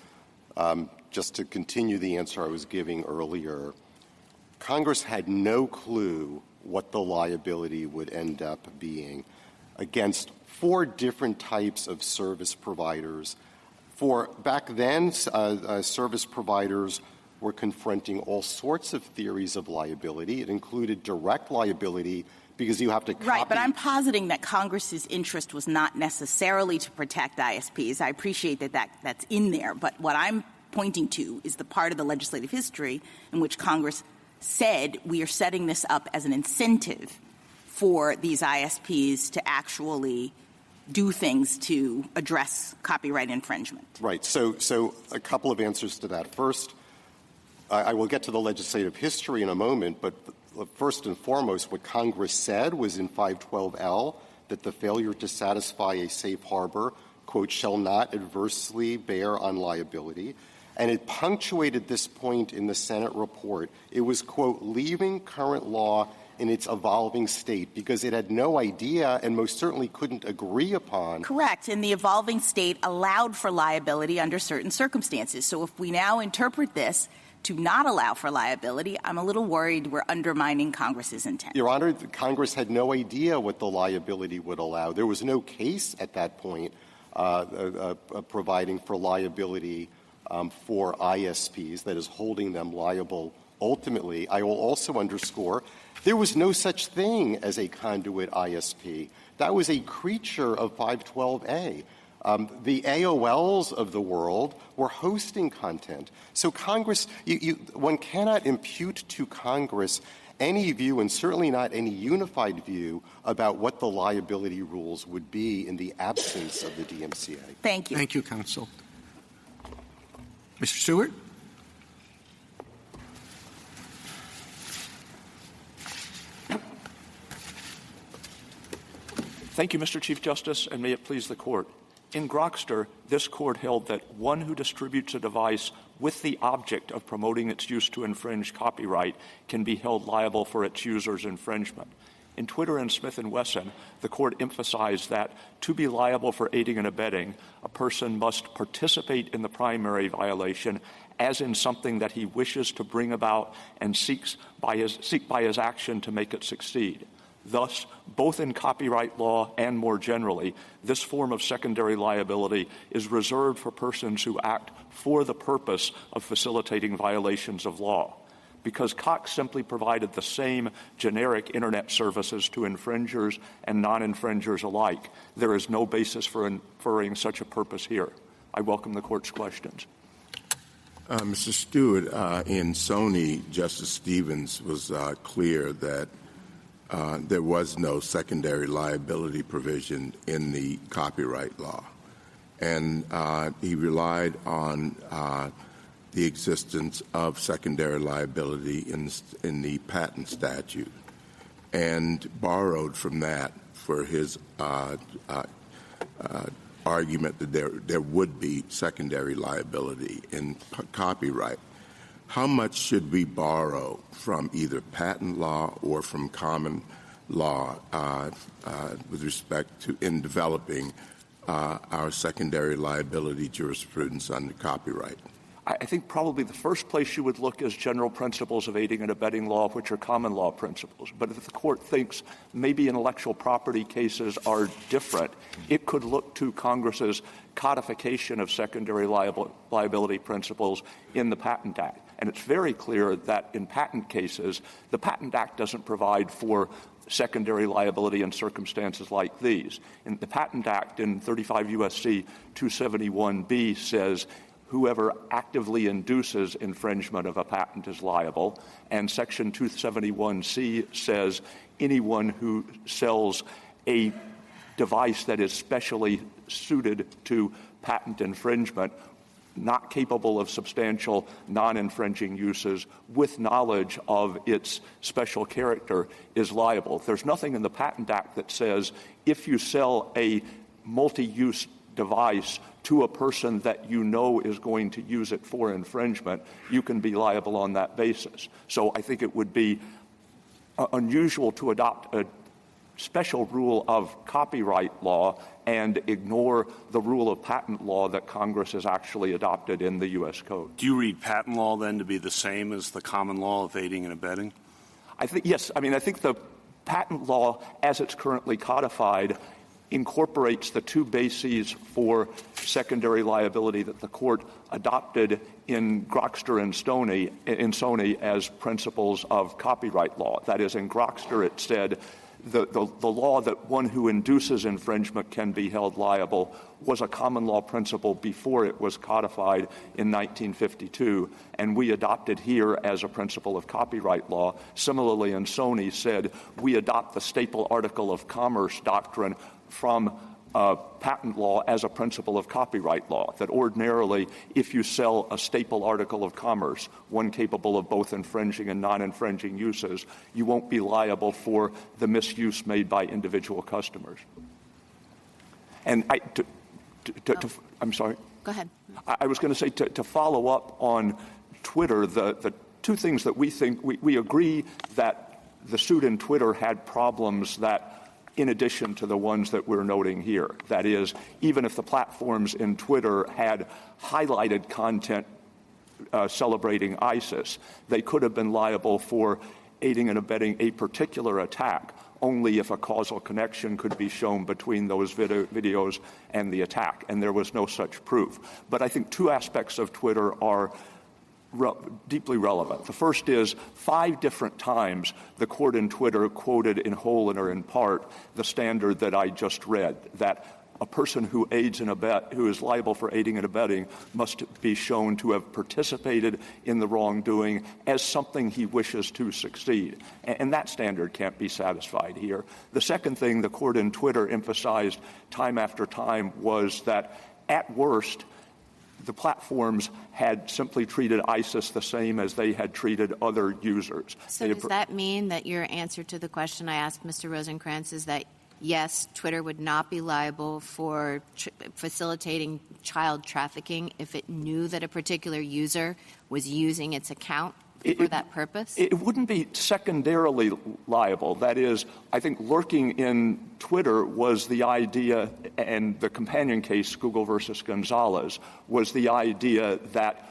just to continue the answer I was giving earlier, Congress had no clue what the liability would end up being against 4 different types of service providers For back then, service providers were confronting all sorts of theories of liability. It included direct liability because you have to copy. Right, but I'm positing that Congress's interest was not necessarily to protect ISPs. I appreciate that's in there, but what I'm pointing to is the part of the legislative history in which Congress said we are setting this up as an incentive for these ISPs to actually do things to address copyright infringement. Right. So a couple of answers to that. First, I will get to the legislative history in a moment, but first and foremost, what Congress said was in 512L that the failure to satisfy a safe harbor, quote, shall not adversely bear on liability. And it punctuated this point in the Senate report. It was, quote, leaving current law in its evolving state because it had no idea and most certainly couldn't agree upon. Correct. And the evolving state allowed for liability under certain circumstances. So if we now interpret this to not allow for liability, I'm a little worried we're undermining Congress's intent. Your Honor, Congress had no idea what the liability would allow. There was no case at that point providing for liability for ISPs, that is, holding them liable ultimately. I will also underscore there was no such thing as a conduit ISP. That was a creature of 512A. The AOLs of the world were hosting content. So Congress, one cannot impute to Congress any view, and certainly not any unified view, about what the liability rules would be in the absence of the DMCA. Thank you. Thank you, counsel. Mr. Stewart? Thank you, Mr. Chief Justice, and may it please the Court. In Grokster, this Court held that one who distributes a device with the object of promoting its use to infringe copyright can be held liable for its user's infringement. In Twitter and Smith & Wesson, the Court emphasized that to be liable for aiding and abetting, a person must participate in the primary violation as in something that he wishes to bring about and seek by his action to make it succeed. Thus, both in copyright law and more generally, this form of secondary liability is reserved for persons who act for the purpose of facilitating violations of law. Because Cox simply provided the same generic Internet services to infringers and non-infringers alike, there is no basis for inferring such a purpose here. I welcome the Court's questions. Mr. Stewart, in Sony, Justice Stevens was clear that there was no secondary liability provision in the copyright law. And he relied on the existence of secondary liability in the patent statute and borrowed from that for his argument that there would be secondary liability in copyright. How much should we borrow from either patent law or from common law with respect to in developing our secondary liability jurisprudence under copyright? I think probably the first place you would look is general principles of aiding and abetting law, which are common law principles. But if the Court thinks maybe intellectual property cases are different, it could look to Congress's codification of secondary liability principles in the Patent Act. And it's very clear that in patent cases, the Patent Act doesn't provide for secondary liability in circumstances like these. In the Patent Act in 35 U.S.C. 271B says whoever actively induces infringement of a patent is liable, and Section 271C says anyone who sells a device that is specially suited to patent infringement, not capable of substantial non-infringing uses, with knowledge of its special character, is liable. There's nothing in the Patent Act that says if you sell a multi-use device to a person that you know is going to use it for infringement, you can be liable on that basis. So I think it would be unusual to adopt a special rule of copyright law and ignore the rule of patent law that Congress has actually adopted in the U.S. Code. Do you read patent law then to be the same as the common law of aiding and abetting? I think, yes. I mean, I think the patent law, as it's currently codified, incorporates the two bases for secondary liability that the court adopted in Grokster and Sony as principles of copyright law. That is, in Grokster it said the law that one who induces infringement can be held liable was a common law principle before it was codified in 1952, and we adopted here as a principle of copyright law. Similarly, in Sony said we adopt the staple article of commerce doctrine from patent law as a principle of copyright law, that ordinarily if you sell a staple article of commerce, one capable of both infringing and non-infringing uses, you won't be liable for the misuse made by individual customers. And I'm sorry? Go ahead. I was going to say to follow up on Twitter, the two things that we think, we agree that the suit in Twitter had problems that in addition to the ones that we're noting here. That is, even if the platforms in Twitter had highlighted content celebrating ISIS, they could have been liable for aiding and abetting a particular attack only if a causal connection could be shown between those videos and the attack, and there was no such proof. But I think two aspects of Twitter are deeply relevant. The first is 5 different times the court in Twitter quoted in whole and or in part the standard that I just read, that a person who aids and who is liable for aiding and abetting must be shown to have participated in the wrongdoing as something he wishes to succeed. And that standard can't be satisfied here. The second thing the court in Twitter emphasized time after time was that at worst, the platforms had simply treated ISIS the same as they had treated other users. So does that mean that your answer to the question I asked Mr. Rosenkranz is that, yes, Twitter would not be liable for facilitating child trafficking if it knew that a particular user was using its account for that purpose? It wouldn't be secondarily liable. That is, I think lurking in Twitter was the idea, and the companion case, Google versus Gonzalez, was the idea that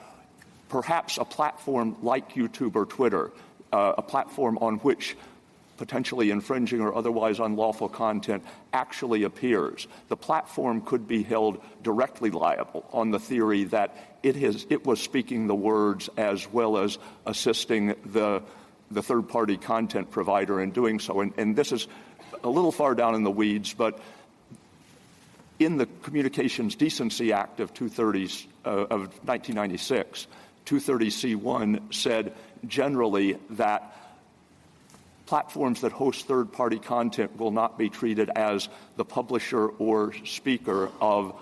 perhaps a platform like YouTube or Twitter, a platform on which potentially infringing or otherwise unlawful content actually appears, the platform could be held directly liable on the theory that it was speaking the words as well as assisting the third-party content provider in doing so. And this is a little far down in the weeds, but in the Communications Decency Act of 1996, 230C1 said generally that platforms that host third-party content will not be treated as the publisher or speaker of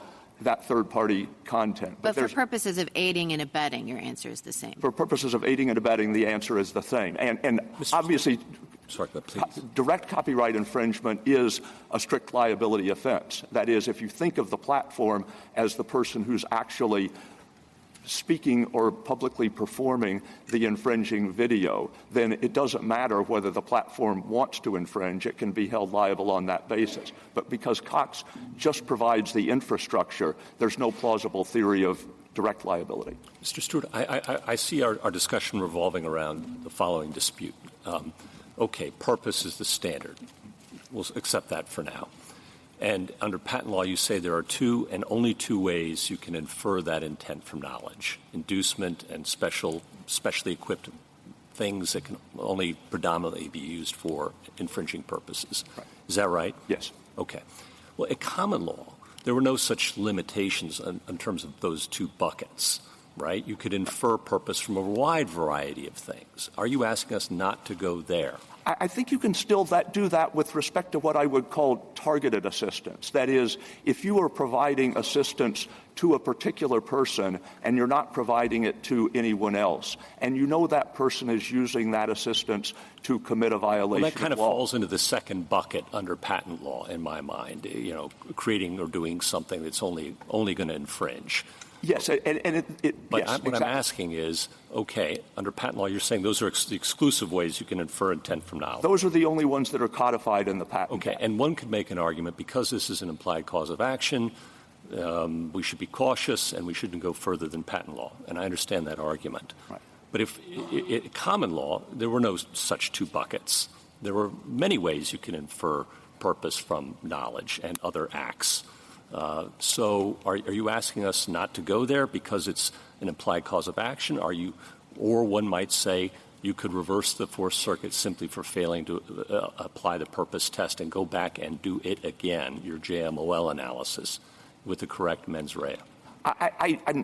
that third-party content. But for purposes of aiding and abetting, your answer is the same. For purposes of aiding and abetting, the answer is the same. And obviously, direct copyright infringement is a strict liability offense. That is, if you think of the platform as the person who's actually speaking or publicly performing the infringing video, then it doesn't matter whether the platform wants to infringe. It can be held liable on that basis. But because Cox just provides the infrastructure, there's no plausible theory of direct liability. Mr. Stewart, I see our discussion revolving around the following dispute. Okay, purpose is the standard. We'll accept that for now. And under patent law, you say there are 2 and only 2 ways you can infer that intent from knowledge: inducement and specially equipped things that can only predominantly be used for infringing purposes. Right. Is that right? Yes. Okay. Well, at common law, there were no such limitations in terms of those 2 buckets, right? You could infer purpose from a wide variety of things. Are you asking us not to go there? I think you can still do that with respect to what I would call targeted assistance. That is, if you are providing assistance to a particular person and you're not providing it to anyone else, and you know that person is using that assistance to commit a violation that kind of of law. falls into the second bucket under patent law, in my mind, creating or doing something that's only going to infringe. Yes, but what I'm asking is, okay, under patent law, you're saying those are the exclusive ways you can infer intent from knowledge. Those are the only ones that are codified in the patent. Okay, and one could make an argument, because this is an implied cause of action, we should be cautious and we shouldn't go further than patent law. And I understand that argument. Right. But if common law, there were no such 2 buckets. There were many ways you can infer purpose from knowledge and other acts. So are you asking us not to go there because it's an implied cause of action? Or one might say you could reverse the Fourth Circuit simply for failing to apply the purpose test and go back and do it again, your JMOL analysis, with the correct mens rea.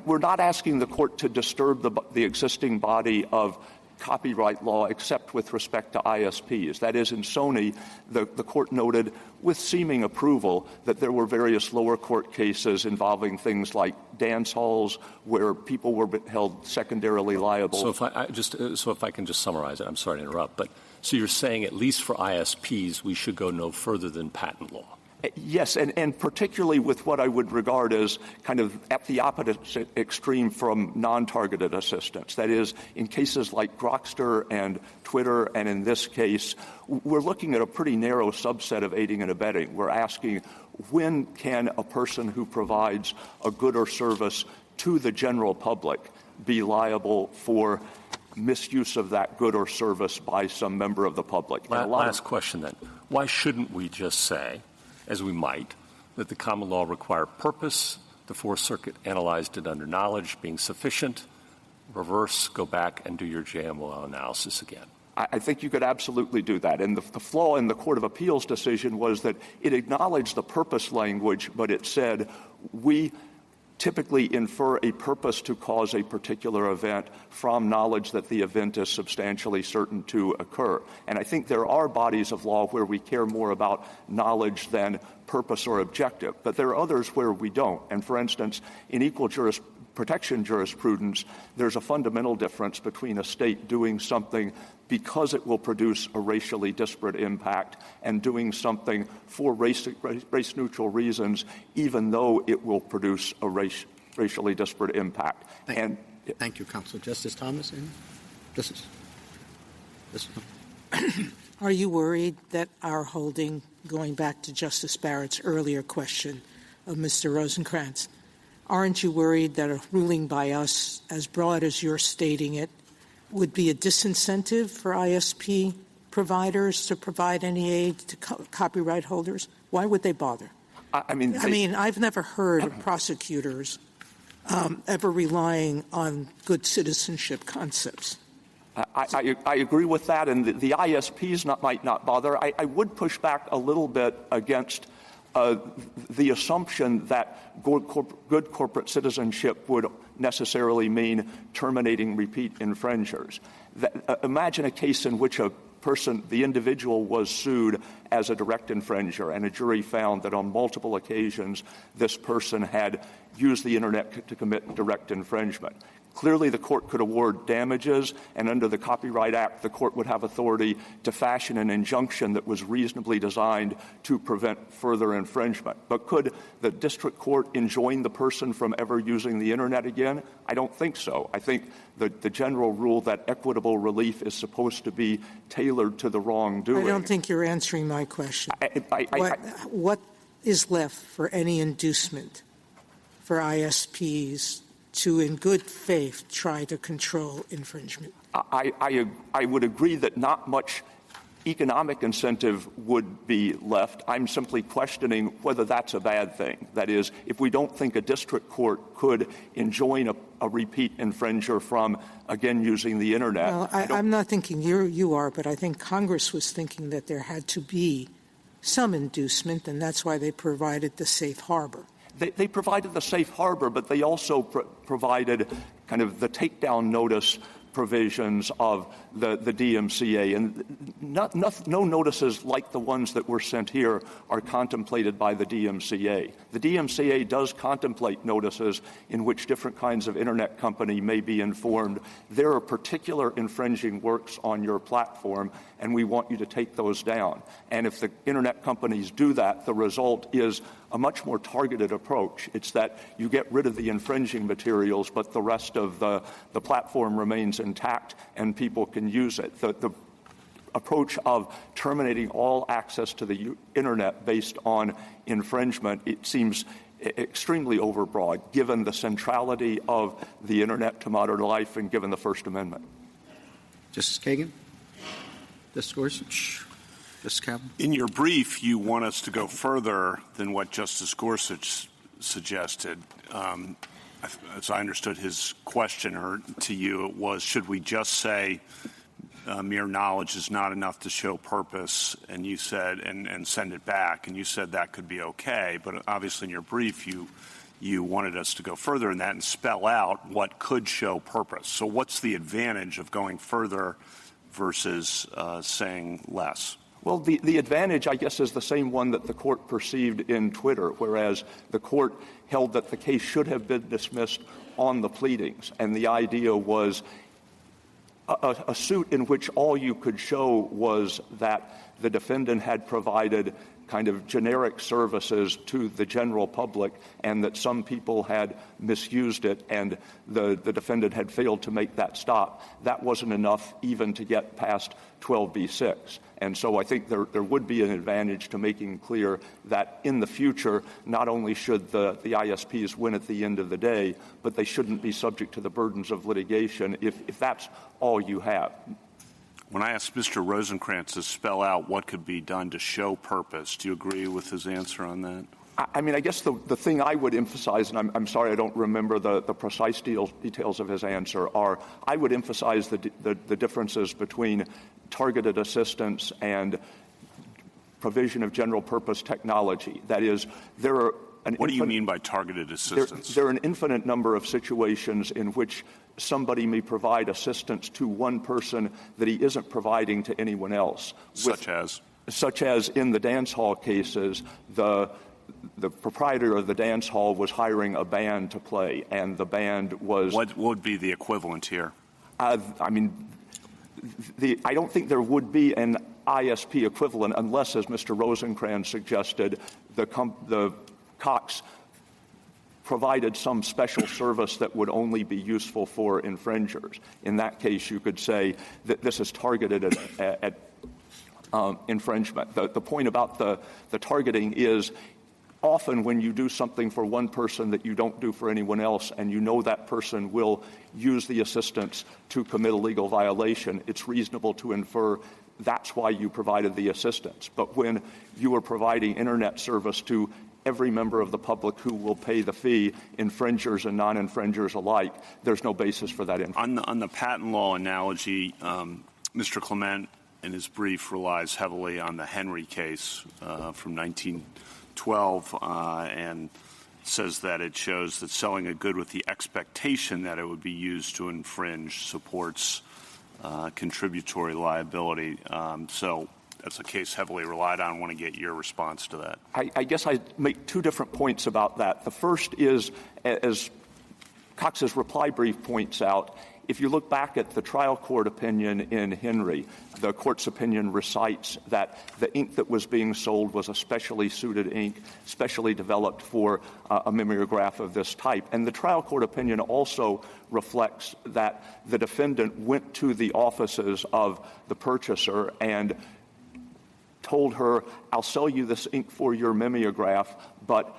We're not asking the court to disturb the existing body of copyright law except with respect to ISPs. That is, in Sony, the court noted with seeming approval that there were various lower court cases involving things like dance halls where people were held secondarily liable. So if I can just summarize it, I'm sorry to interrupt, but so you're saying at least for ISPs we should go no further than patent law? Yes, and particularly with what I would regard as kind of at the opposite extreme from non-targeted assistance. That is, in cases like Grokster and Twitter, and in this case, we're looking at a pretty narrow subset of aiding and abetting. We're asking, when can a person who provides a good or service to the general public be liable for misuse of that good or service by some member of the public? Last question, then. Why shouldn't we just say, as we might, that the common law required purpose, the Fourth Circuit analyzed it under knowledge being sufficient, reverse, go back and do your JMOL analysis again? I think you could absolutely do that. And the flaw in the Court of Appeals decision was that it acknowledged the purpose language, but it said we typically infer a purpose to cause a particular event from knowledge that the event is substantially certain to occur. And I think there are bodies of law where we care more about knowledge than purpose or objective, but there are others where we don't. And for instance, in equal protection jurisprudence, there's a fundamental difference between a state doing something because it will produce a racially disparate impact and doing something for race-neutral reasons, even though it will produce a racially disparate impact. Thank you, Counsel. Justice Thomas? Justice? Are you worried that our holding, going back to Justice Barrett's earlier question of Mr. Rosenkranz, aren't you worried that a ruling by us, as broad as you're stating it, would be a disincentive for ISP providers to provide any aid to copyright holders? Why would they bother? I mean, I've never heard of prosecutors ever relying on good citizenship concepts. I agree with that, and the ISPs might not bother. I would push back a little bit against the assumption that good corporate citizenship would necessarily mean terminating repeat infringers. Imagine a case in which a person, the individual, was sued as a direct infringer, and a jury found that on multiple occasions this person had used the Internet to commit direct infringement. Clearly, the court could award damages, and under the Copyright Act, the court would have authority to fashion an injunction that was reasonably designed to prevent further infringement. But could the district court enjoin the person from ever using the Internet again? I don't think so. I think the general rule that equitable relief is supposed to be tailored to the wrongdoing. I don't think you're answering my question. What is left for any inducement for ISPs to, in good faith, try to control infringement? I would agree that not much economic incentive would be left. I'm simply questioning whether that's a bad thing. That is, if we don't think a district court could enjoin a repeat infringer from, again, using the Internet. Well, I'm not thinking you are, but I think Congress was thinking that there had to be some inducement, and that's why they provided the safe harbor. They provided the safe harbor, but they also provided kind of the takedown notice provisions of the DMCA. And no notices like the ones that were sent here are contemplated by the DMCA. The DMCA does contemplate notices in which different kinds of Internet company may be informed there are particular infringing works on your platform, and we want you to take those down. And if the Internet companies do that, the result is a much more targeted approach. It's that you get rid of the infringing materials, but the rest of the platform remains intact and people can use it. The approach of terminating all access to the Internet based on infringement, it seems extremely overbroad, given the centrality of the Internet to modern life and given the First Amendment. Justice Kagan? Justice Gorsuch? Justice Kavanaugh? In your brief, you want us to go further than what Justice Gorsuch suggested. As I understood his question to you, it was, should we just say mere knowledge is not enough to show purpose, and you said, and send it back, and you said that could be okay, but obviously in your brief you wanted us to go further in that and spell out what could show purpose. So what's the advantage of going further versus saying less? Well, the advantage, I guess, is the same one that the court perceived in Twitter, whereas the court held that the case should have been dismissed on the pleadings. And the idea was a suit in which all you could show was that the defendant had provided kind of generic services to the general public and that some people had misused it and the defendant had failed to make that stop. That wasn't enough even to get past 12b-6. And so I think there would be an advantage to making clear that in the future, not only should the ISPs win at the end of the day, but they shouldn't be subject to the burdens of litigation if that's all you have. When I asked Mr. Rosenkranz to spell out what could be done to show purpose, do you agree with his answer on that? I mean, I guess the thing I would emphasize, and I'm sorry I don't remember the precise details of his answer, are I would emphasize the differences between targeted assistance and provision of general purpose technology. That is, there are what do you mean by targeted assistance? There are an infinite number of situations in which somebody may provide assistance to one person that he isn't providing to anyone else. Such as in the dance hall cases, the proprietor of the dance hall was hiring a band to play, and the band was... What would be the equivalent here? I don't think there would be an ISP equivalent unless, as Mr. Rosenkranz suggested, the Cox provided some special service that would only be useful for infringers. In that case, you could say that this is targeted at infringement. The point about the targeting is often when you do something for one person that you don't do for anyone else and you know that person will use the assistance to commit a legal violation, it's reasonable to infer that's why you provided the assistance. But when you are providing Internet service to every member of the public who will pay the fee, infringers and non-infringers alike, there's no basis for that inference. On the patent law analogy, Mr. Clement in his brief relies heavily on the Henry case from 1912 and says that it shows that selling a good with the expectation that it would be used to infringe supports contributory liability. So that's a case heavily relied on. I want to get your response to that. I guess I'd make two different points about that. The first is, as Cox's reply brief points out, if you look back at the trial court opinion in Henry, the court's opinion recites that the ink that was being sold was a specially suited ink, specially developed for a mimeograph of this type. And the trial court opinion also reflects that the defendant went to the offices of the purchaser and told her, I'll sell you this ink for your mimeograph, but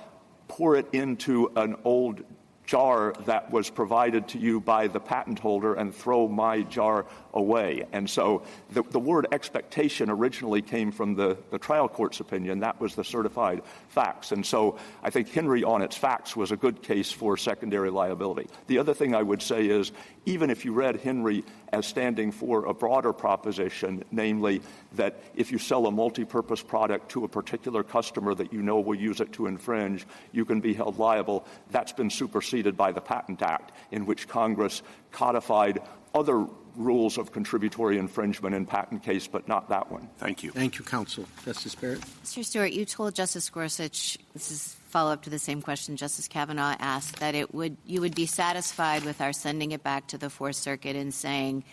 pour it into an old jar that was provided to you by the patent holder and throw my jar away. And so the word expectation originally came from the trial court's opinion. That was the certified facts. And so I think Henry on its facts was a good case for secondary liability. The other thing I would say is, even if you read Henry as standing for a broader proposition, namely that if you sell a multi-purpose product to a particular customer that you know will use it to infringe, you can be held liable, that's been superseded by the Patent Act, in which Congress codified other rules of contributory infringement in patent case, but not that one. Thank you. Thank you, counsel. Justice Barrett? Mr. Stewart, you told Justice Gorsuch, this is follow-up to the same question Justice Kavanaugh asked, that you would be satisfied with our sending it back to the Fourth Circuit and saying,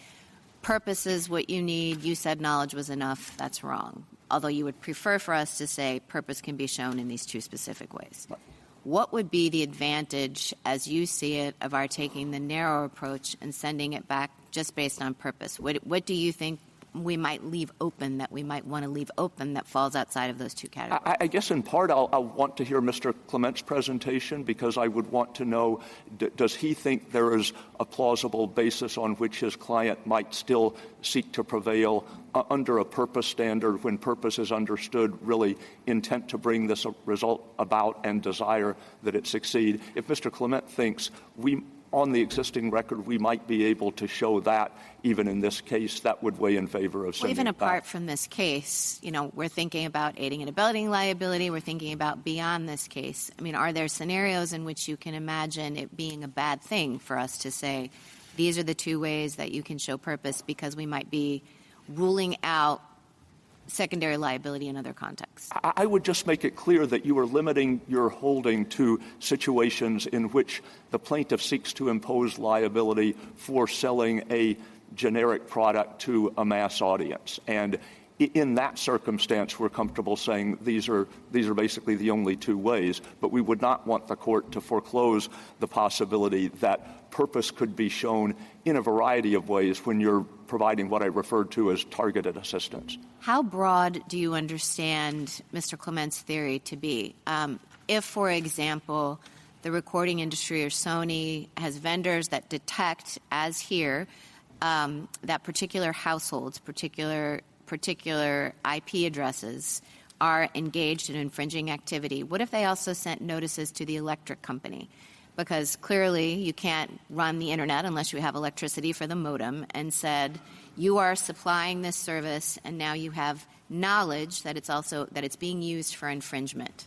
purpose is what you need, you said knowledge was enough, that's wrong. Although you would prefer for us to say purpose can be shown in these two specific ways. Right. What would be the advantage, as you see it, of our taking the narrow approach and sending it back just based on purpose? What do you think we might leave open, that we might want to leave open, that falls outside of those two categories? I guess in part I'll want to hear Mr. Clement's presentation, because I would want to know, does he think there is a plausible basis on which his client might still seek to prevail under a purpose standard, when purpose is understood really intent to bring this result about and desire that it succeed? If Mr. Clement thinks on the existing record, we might be able to show that even in this case, that would weigh in favor of sending even it apart back. from this case, we're thinking about aiding and abetting liability. We're thinking about beyond this case. I mean, are there scenarios in which you can imagine it being a bad thing for us to say, these are the two ways that you can show purpose, because we might be ruling out secondary liability in other contexts? I would just make it clear that you are limiting your holding to situations in which the plaintiff seeks to impose liability for selling a generic product to a mass audience. And in that circumstance, we're comfortable saying these are basically the only two ways, but we would not want the court to foreclose the possibility that purpose could be shown in a variety of ways when you're providing what I referred to as targeted assistance. How broad do you understand Mr. Clement's theory to be? If, for example, the recording industry or Sony has vendors that detect, as here, that particular households, particular IP addresses are engaged in infringing activity, what if they also sent notices to the electric company? Because clearly you can't run the internet unless you have electricity for the modem, and said, you are supplying this service and now you have knowledge that it's being used for infringement.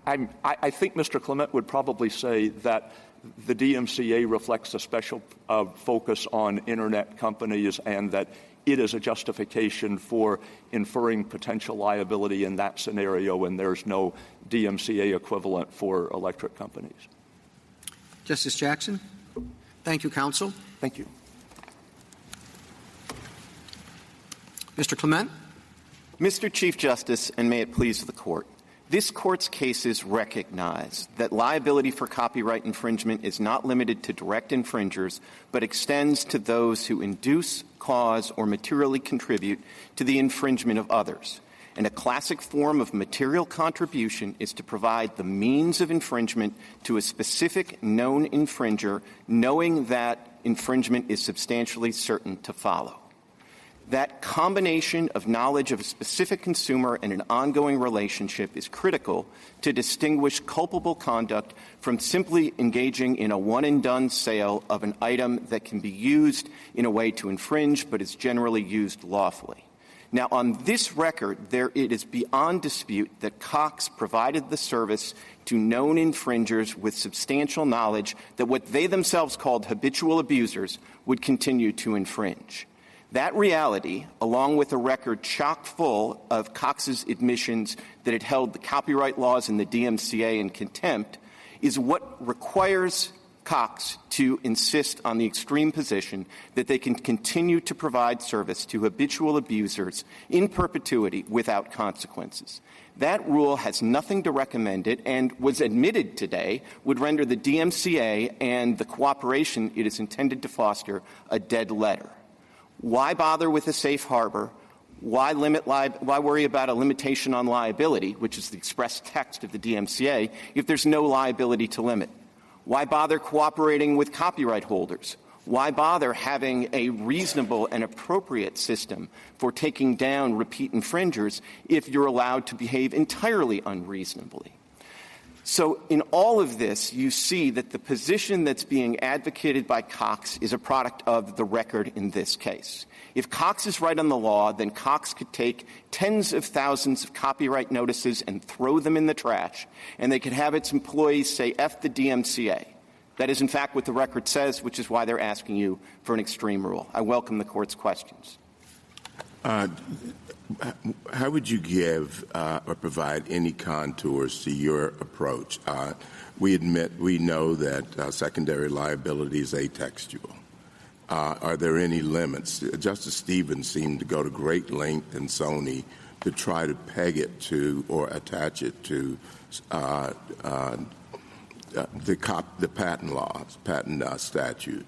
I think Mr. Clement would probably say that the DMCA reflects a special focus on internet companies, and that it is a justification for inferring potential liability in that scenario, and there's no DMCA equivalent for electric companies. Justice Jackson? Thank you, counsel. Thank you. Mr. Clement? Mr. Chief Justice, and may it please the Court, this Court's cases recognize that liability for copyright infringement is not limited to direct infringers, but extends to those who induce, cause, or materially contribute to the infringement of others. And a classic form of material contribution is to provide the means of infringement to a specific known infringer, knowing that infringement is substantially certain to follow. That combination of knowledge of a specific consumer and an ongoing relationship is critical to distinguish culpable conduct from simply engaging in a one-and-done sale of an item that can be used in a way to infringe but is generally used lawfully. Now, on this record, it is beyond dispute that Cox provided the service to known infringers with substantial knowledge that what they themselves called habitual abusers would continue to infringe. That reality, along with a record chock full of Cox's admissions that it held the copyright laws and the DMCA in contempt, is what requires Cox to insist on the extreme position that they can continue to provide service to habitual abusers in perpetuity without consequences. That rule has nothing to recommend it, and was admitted today would render the DMCA and the cooperation it is intended to foster a dead letter. Why bother with a safe harbor? Why worry about a limitation on liability, which is the express text of the DMCA, if there's no liability to limit? Why bother cooperating with copyright holders? Why bother having a reasonable and appropriate system for taking down repeat infringers if you're allowed to behave entirely unreasonably? So in all of this, you see that the position that's being advocated by Cox is a product of the record in this case. If Cox is right on the law, then Cox could take tens of thousands of copyright notices and throw them in the trash, and they could have its employees say, F the DMCA. That is, in fact, what the record says, which is why they're asking you for an extreme rule. I welcome the Court's questions. How would you give or provide any contours to your approach? We know that secondary liability is atextual. Are there any limits? Justice Stevens seemed to go to great length in Sony to try to peg it to or attach it to the patent laws, patent statute.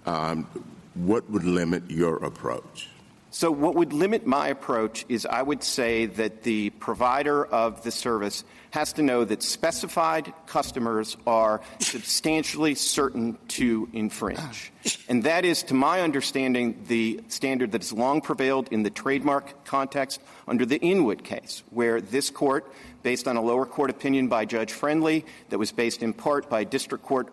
What would limit your approach? So what would limit my approach is I would say that the provider of the service has to know that specified customers are substantially certain to infringe. And that is, to my understanding, the standard that has long prevailed in the trademark context under the Inwood case, where this court, based on a lower court opinion by Judge Friendly that was based in part by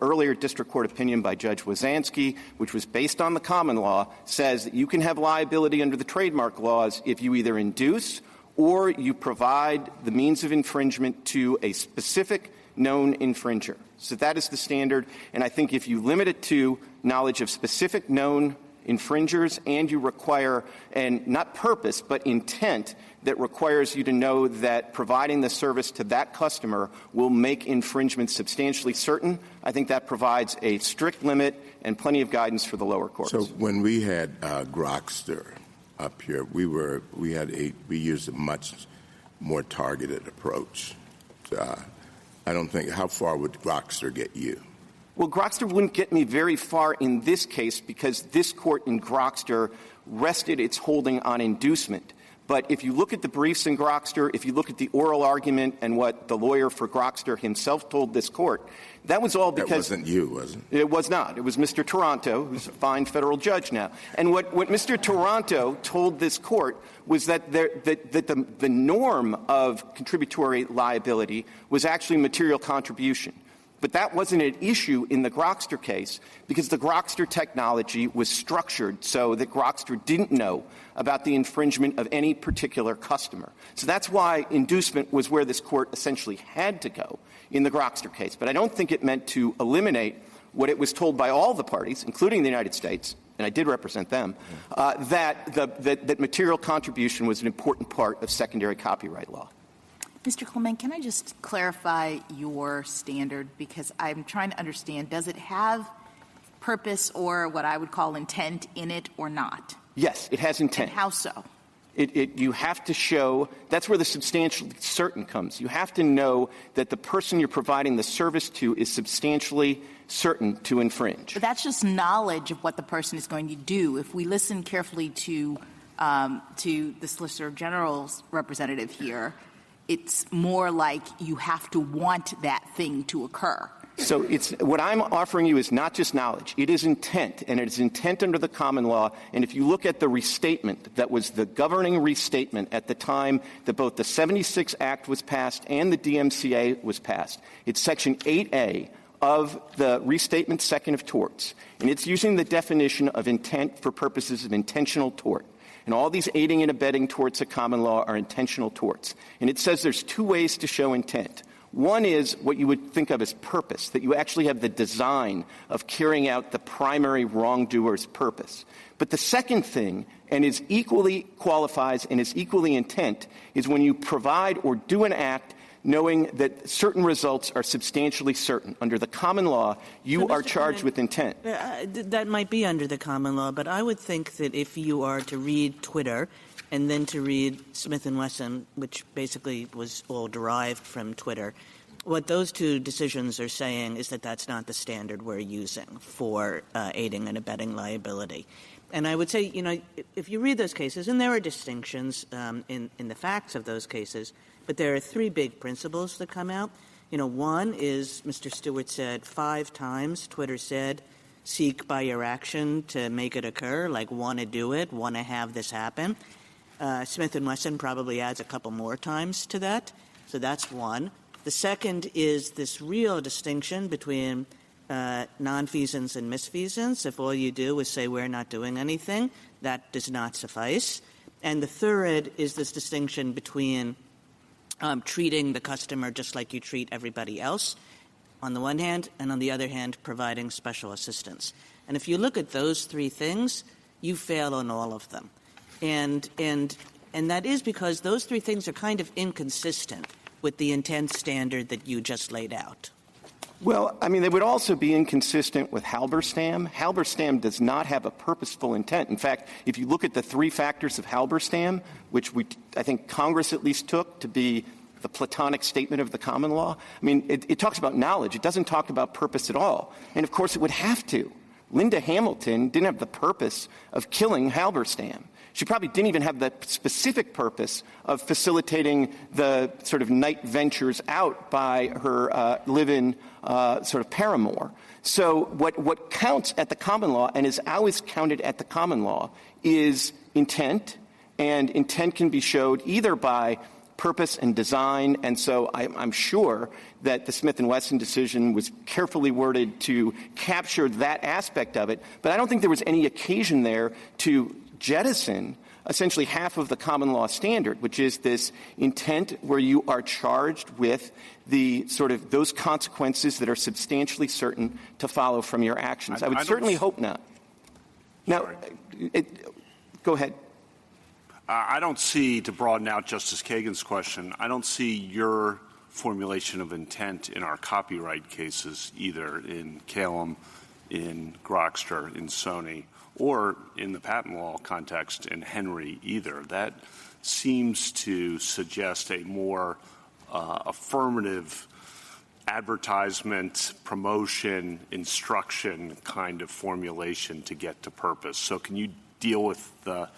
earlier district court opinion by Judge Wazansky, which was based on the common law, says that you can have liability under the trademark laws if you either induce or you provide the means of infringement to a specific known infringer. So that is the standard, and I think if you limit it to knowledge of specific known infringers and you require, and not purpose, but intent that requires you to know that providing the service to that customer will make infringement substantially certain, I think that provides a strict limit and plenty of guidance for the lower courts. So when we had Grokster up here, we used a much more targeted approach. I don't think, how far would Grokster get you? Well, Grokster wouldn't get me very far in this case because this court in Grokster rested its holding on inducement. But if you look at the briefs in Grokster, if you look at the oral argument and what the lawyer for Grokster himself told this court, that was all because— That wasn't you, was it? It was not. It was Mr. Toronto, who's a fine federal judge now. And what Mr. Toronto told this court was that the norm of contributory liability was actually material contribution. But that wasn't an issue in the Grokster case because the Grokster technology was structured so that Grokster didn't know about the infringement of any particular customer. So that's why inducement was where this court essentially had to go in the Grokster case. But I don't think it meant to eliminate what it was told by all the parties, including the United States, and I did represent them, that material contribution was an important part of secondary copyright law. Mr. Clement, can I just clarify your standard? Because I'm trying to understand, does it have purpose or what I would call intent in it or not? Yes, it has intent. And how so? You have to show — that's where the substantially certain comes. You have to know that the person you're providing the service to is substantially certain to infringe. But that's just knowledge of what the person is going to do. If we listen carefully to the Solicitor General's representative here, it's more like you have to want that thing to occur. So what I'm offering you is not just knowledge. It is intent, and it is intent under the common law. And if you look at the restatement that was the governing restatement at the time that both the 76 Act was passed and the DMCA was passed, it's Section 8A of the Restatement Second of Torts. And it's using the definition of intent for purposes of intentional tort. And all these aiding and abetting torts of common law are intentional torts. And it says there's two ways to show intent. One is what you would think of as purpose, that you actually have the design of carrying out the primary wrongdoer's purpose. But the second thing, and is equally qualifies and is equally intent, is when you provide or do an act knowing that certain results are substantially certain. Under the common law, you are charged with intent. That might be under the common law, but I would think that if you are to read Twitter and then to read Smith & Wesson, which basically was all derived from Twitter, what those two decisions are saying is that that's not the standard we're using for aiding and abetting liability. And I would say, if you read those cases, and there are distinctions in the facts of those cases, but there are three big principles that come out. One is, Mr. Stewart said 5 times, Twitter said, seek by your action to make it occur, like want to do it, want to have this happen. Smith & Wesson probably adds a couple more times to that. So that's one. The second is this real distinction between nonfeasance and misfeasance. If all you do is say we're not doing anything, that does not suffice. And the third is this distinction between treating the customer just like you treat everybody else on the one hand, and on the other hand, providing special assistance. And if you look at those three things, you fail on all of them. And that is because those three things are kind of inconsistent with the intent standard that you just laid out. Well, they would also be inconsistent with Halberstam. Halberstam does not have a purposeful intent. In fact, if you look at the 3 factors of Halberstam, which I think Congress at least took to be the Platonic statement of the common law, it talks about knowledge. It doesn't talk about purpose at all. And, of course, it would have to. Linda Hamilton didn't have the purpose of killing Halberstam. She probably didn't even have the specific purpose of facilitating the sort of night ventures out by her live-in sort of paramour. So what counts at the common law and is always counted at the common law is intent, and intent can be showed either by purpose and design. And so I'm sure that the Smith & Wesson decision was carefully worded to capture that aspect of it. But I don't think there was any occasion there to jettison essentially half of the common law standard, which is this intent where you are charged with the sort of those consequences that are substantially certain to follow from your actions. I would certainly hope not. Now, go ahead. I don't see, to broaden out Justice Kagan's question, I don't see your formulation of intent in our copyright cases either in Calum, in Grokster, in Sony, or in the patent law context in Henry either. That seems to suggest a more affirmative advertisement, promotion, instruction kind of formulation to get to purpose. So can you deal with the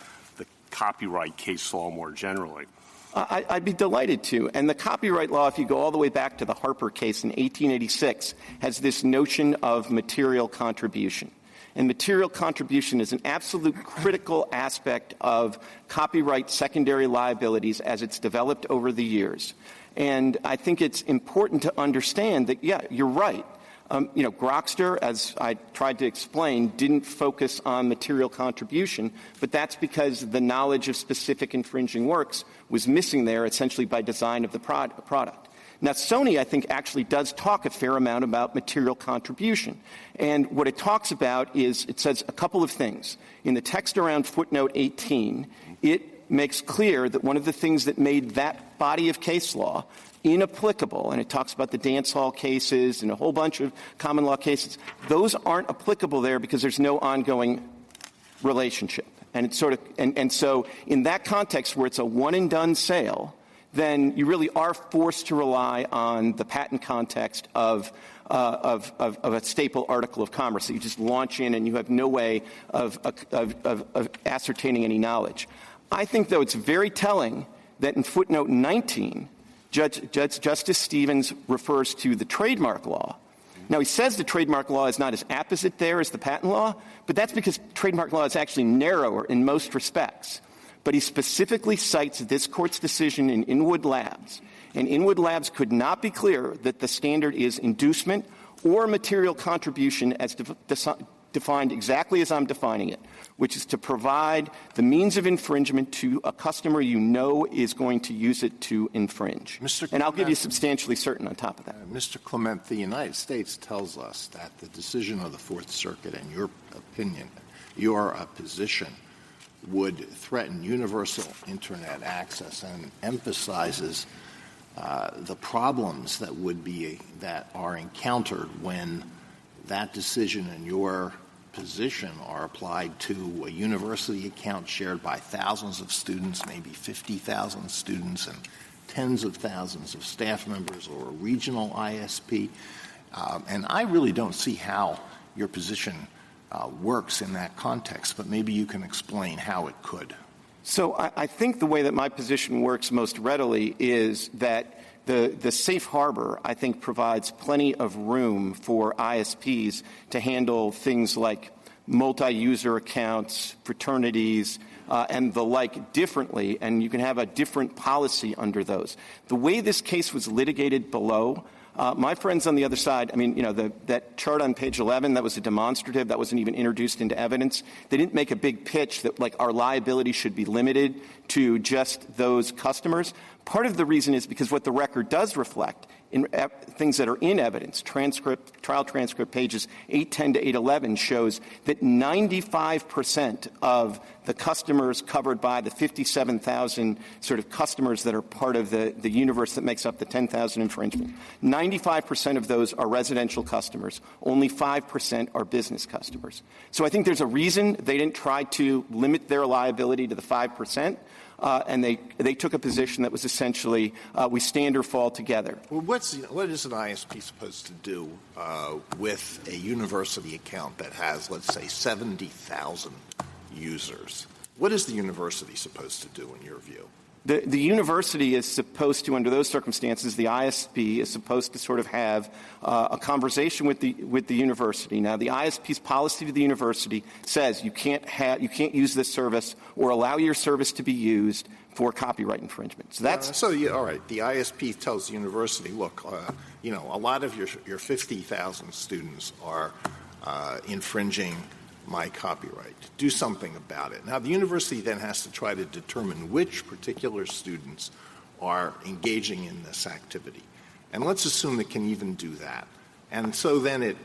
copyright case law more generally? I'd be delighted to. And the copyright law, if you go all the way back to the Harper case in 1886, has this notion of material contribution. And material contribution is an absolute critical aspect of copyright secondary liabilities as it's developed over the years. And I think it's important to understand that, yeah, you're right. Grokster, as I tried to explain, didn't focus on material contribution, but that's because the knowledge of specific infringing works was missing there essentially by design of the product. Now, Sony, I think, actually does talk a fair amount about material contribution. And what it talks about is it says a couple of things. In the text around footnote 18, it makes clear that one of the things that made that body of case law inapplicable, and it talks about the dance hall cases and a whole bunch of common law cases, those aren't applicable there because there's no ongoing relationship. And it's sort of, and so in that context where it's a one-and-done sale, then you really are forced to rely on the patent context of a staple article of commerce that you just launch in and you have no way of ascertaining any knowledge. I think, though, it's very telling that in footnote 19, Justice Stevens refers to the trademark law. Now, he says the trademark law is not as apposite there as the patent law, but that's because trademark law is actually narrower in most respects. But he specifically cites this Court's decision in Inwood Labs. And Inwood Labs could not be clearer that the standard is inducement or material contribution as defined exactly as I'm defining it, which is to provide the means of infringement to a customer you know is going to use it to infringe. And I'll give you substantially certain on top of that. Mr. Clement, the United States tells us that the decision of the Fourth Circuit, in your opinion, your position, would threaten universal Internet access and emphasizes the problems that are encountered when that decision and your position are applied to a university account shared by thousands of students, maybe 50,000 students and tens of thousands of staff members, or a regional ISP. And I really don't see how your position works in that context, but maybe you can explain how it could. So I think the way that my position works most readily is that the safe harbor, I think, provides plenty of room for ISPs to handle things like multi-user accounts, fraternities, and the like differently, and you can have a different policy under those. The way this case was litigated below, my friends on the other side, that chart on page 11, that was a demonstrative, that wasn't even introduced into evidence. They didn't make a big pitch that, our liability should be limited to just those customers. Part of the reason is because what the record does reflect in things that are in evidence, trial transcript pages 810 to 811 shows that 95% of the customers covered by the 57,000 sort of customers that are part of the universe that makes up the 10,000 infringement, 95% of those are residential customers. Only 5% are business customers. So I think there's a reason they didn't try to limit their liability to the 5%. And they took a position that was essentially we stand or fall together. Well, what is an ISP supposed to do with a university account that has, let's say, 70,000 users? What is the university supposed to do in your view? The university is supposed to, under those circumstances, the ISP is supposed to sort of have a conversation with the university. Now, the ISP's policy to the university says you can't use this service or allow your service to be used for copyright infringement. So that's all right. The ISP tells the university, look, a lot of your 50,000 students are infringing my copyright. Do something about it. Now, the university then has to try to determine which particular students are engaging in this activity. And let's assume it can even do that. And so then it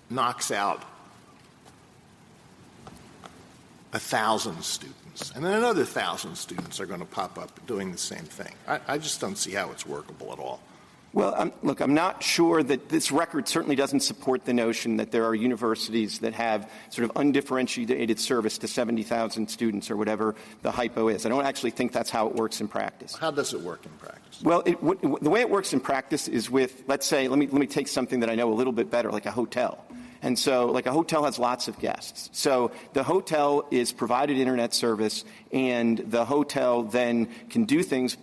knocks out 1,000 students. And then another 1,000 students are going to pop up doing the same thing. I just don't see how it's workable at all. Well, look, I'm not sure that this record certainly doesn't support the notion that there are universities that have sort of undifferentiated service to 70,000 students or whatever the hypo is. I don't actually think that's how it works in practice. How does it work in practice? Well, the way it works in practice is with, let's say, let me take something that I know a little bit better, like a hotel. And so, like, a hotel has lots of guests. So the hotel is provided internet service, and the hotel then can do things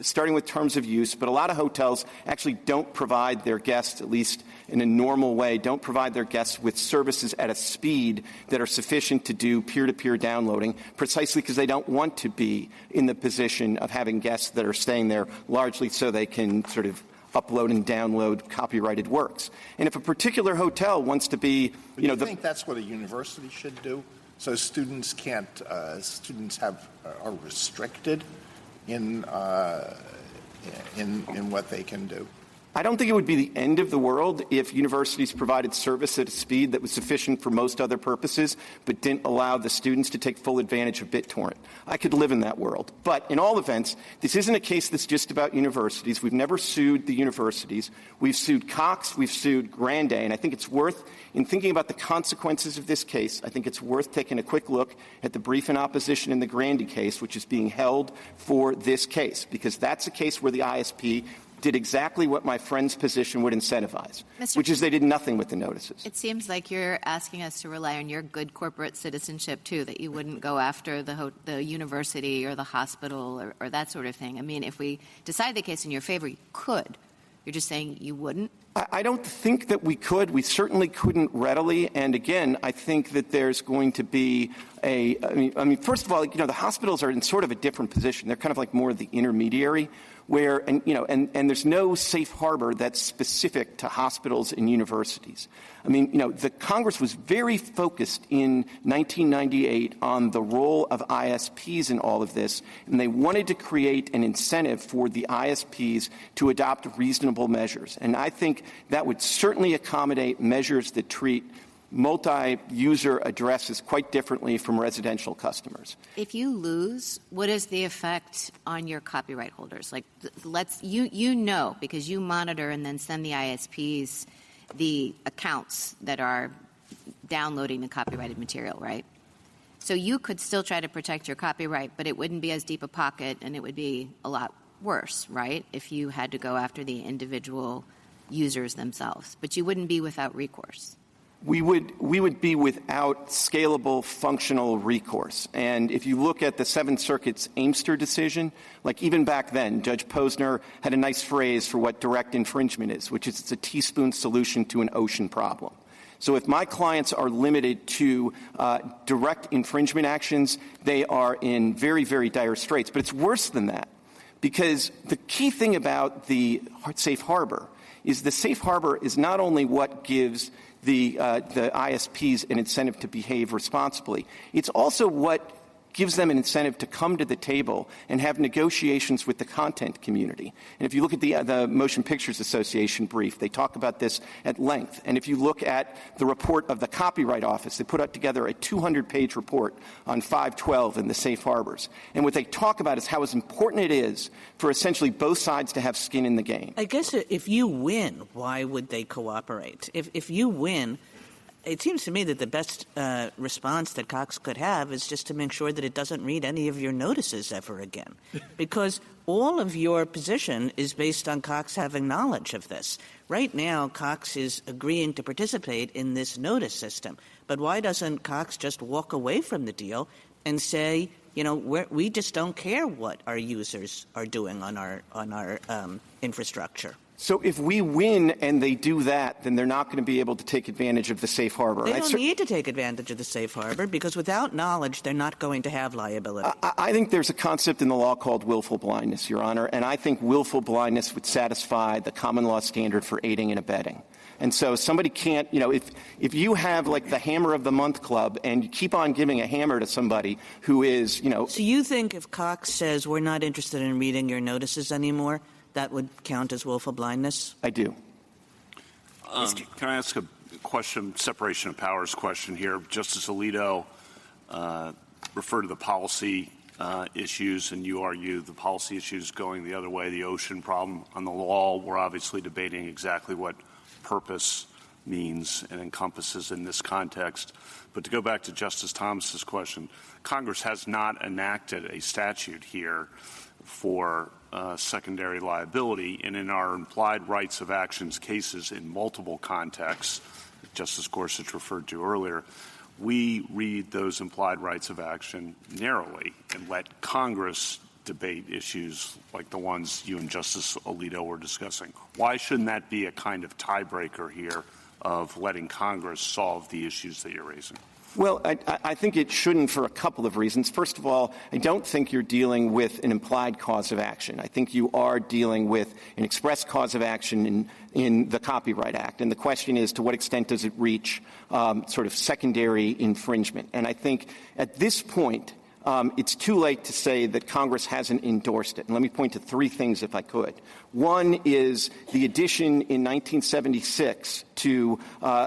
starting with terms of use, but a lot of hotels actually don't provide their guests, at least in a normal way, don't provide their guests with services at a speed that are sufficient to do peer-to-peer downloading, precisely because they don't want to be in the position of having guests that are staying there largely so they can sort of upload and download copyrighted works. And if a particular hotel wants to be, do you think that's what a university should do? So students are restricted in what they can do? I don't think it would be the end of the world if universities provided service at a speed that was sufficient for most other purposes, but didn't allow the students to take full advantage of BitTorrent. I could live in that world. But in all events, this isn't a case that's just about universities. We've never sued the universities. We've sued Cox. We've sued Grande. And I think it's worth, in thinking about the consequences of this case, I think it's worth taking a quick look at the brief in opposition in the Grande case, which is being held for this case, because that's a case where the ISP did exactly what my friend's position would incentivize, which is they did nothing with the notices. It seems like you're asking us to rely on your good corporate citizenship, too, that you wouldn't go after the university or the hospital or that sort of thing. I mean, if we decide the case in your favor, you could. You're just saying you wouldn't? I don't think that we could. We certainly couldn't readily. And again, I think that there's going to be I mean, first of all, the hospitals are in sort of a different position. They're kind of like more the intermediary where, and there's no safe harbor that's specific to hospitals and universities. I mean, the Congress was very focused in 1998 on the role of ISPs in all of this, and they wanted to create an incentive for the ISPs to adopt reasonable measures. And I think that would certainly accommodate measures that treat multi-user addresses quite differently from residential customers. If you lose, what is the effect on your copyright holders? Like, because you monitor and then send the ISPs the accounts that are downloading the copyrighted material, right? So you could still try to protect your copyright, but it wouldn't be as deep a pocket and it would be a lot worse, right, if you had to go after the individual users themselves. But you wouldn't be without recourse. We would be without scalable, functional recourse. And if you look at the Seventh Circuit's Amester decision, like even back then, Judge Posner had a nice phrase for what direct infringement is, which is it's a teaspoon solution to an ocean problem. So if my clients are limited to direct infringement actions, they are in very, very dire straits. But it's worse than that, because the key thing about the safe harbor is the safe harbor is not only what gives the ISPs an incentive to behave responsibly. It's also what gives them an incentive to come to the table and have negotiations with the content community. And if you look at the Motion Pictures Association brief, they talk about this at length. And if you look at the report of the Copyright Office, they put out together a 200-page report on 512 and the safe harbors. And what they talk about is how important it is for essentially both sides to have skin in the game. I guess if you win, why would they cooperate? If you win, it seems to me that the best response that Cox could have is just to make sure that it doesn't read any of your notices ever again, because all of your position is based on Cox having knowledge of this. Right now, Cox is agreeing to participate in this notice system, but why doesn't Cox just walk away from the deal and say, we just don't care what our users are doing on our infrastructure. So if we win and they do that, then they're not going to be able to take advantage of the safe harbor. They don't need to take advantage of the safe harbor because without knowledge, they're not going to have liability. I think there's a concept in the law called willful blindness, Your Honor, and I think willful blindness would satisfy the common law standard for aiding and abetting. And so somebody can't, if you have like the Hammer of the Month Club and you keep on giving a hammer to somebody who is, So you think if Cox says we're not interested in reading your notices anymore, that would count as willful blindness? I do. Can I ask a question, separation of powers question here? Justice Alito referred to the policy issues, and you argue the policy issues going the other way, the ocean problem. On the law, we're obviously debating exactly what purpose means and encompasses in this context. But to go back to Justice Thomas's question, Congress has not enacted a statute here for secondary liability, and in our implied rights of actions cases in multiple contexts, Justice Gorsuch referred to earlier, we read those implied rights of action narrowly and let Congress debate issues like the ones you and Justice Alito were discussing. Why shouldn't that be a kind of tiebreaker here of letting Congress solve the issues that you're raising? Well, I think it shouldn't for a couple of reasons. First of all, I don't think you're dealing with an implied cause of action. I think you are dealing with an express cause of action in the Copyright Act. And the question is, to what extent does it reach sort of secondary infringement? And I think at this point, it's too late to say that Congress hasn't endorsed it. And let me point to three things, if I could. One is the addition in 1976 to,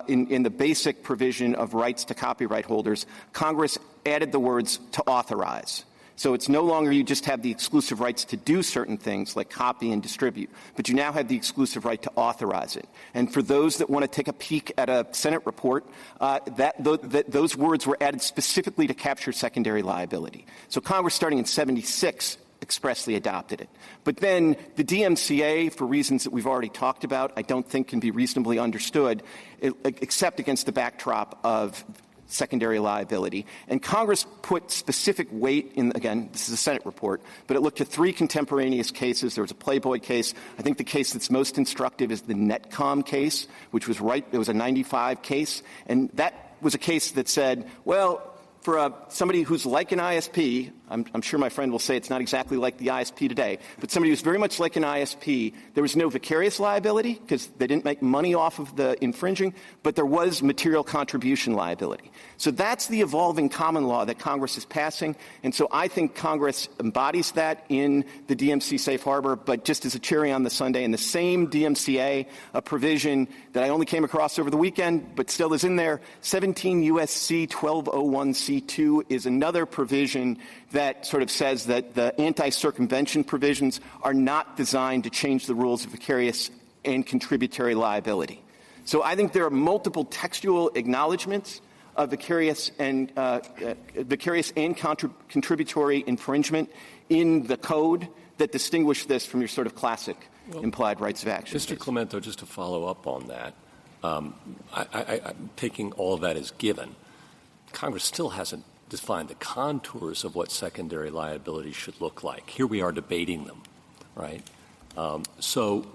in the basic provision of rights to copyright holders, Congress added the words "to authorize." So it's no longer you just have the exclusive rights to do certain things like copy and distribute, but you now have the exclusive right to authorize it. And for those that want to take a peek at a Senate report, those words were added specifically to capture secondary liability. So Congress, starting in 76, expressly adopted it. But then the DMCA, for reasons that we've already talked about, I don't think can be reasonably understood, except against the backdrop of secondary liability. And Congress put specific weight in, again, this is a Senate report, but it looked at three contemporaneous cases. There was a Playboy case. I think the case that's most instructive is the Netcom case, which was it was a 95 case. And that was a case that said, well, for somebody who's like an ISP, I'm sure my friend will say it's not exactly like the ISP today, but somebody who's very much like an ISP, there was no vicarious liability because they didn't make money off of the infringing, but there was material contribution liability. So that's the evolving common law that Congress is passing, and so I think Congress embodies that in the DMC safe harbor, but just as a cherry on the sundae, in the same DMCA, a provision that I only came across over the weekend, but still is in there, 17 U.S.C. 1201C2 is another provision that sort of says that the anti-circumvention provisions are not designed to change the rules of vicarious and contributory liability. So I think there are multiple textual acknowledgments of vicarious and contributory infringement in the code that distinguish this from your sort of classic implied rights of action. Mr. Clemento, just to follow up on that, I'm taking all of that as given. Congress still hasn't defined the contours of what secondary liability should look like. Here we are debating them, right? So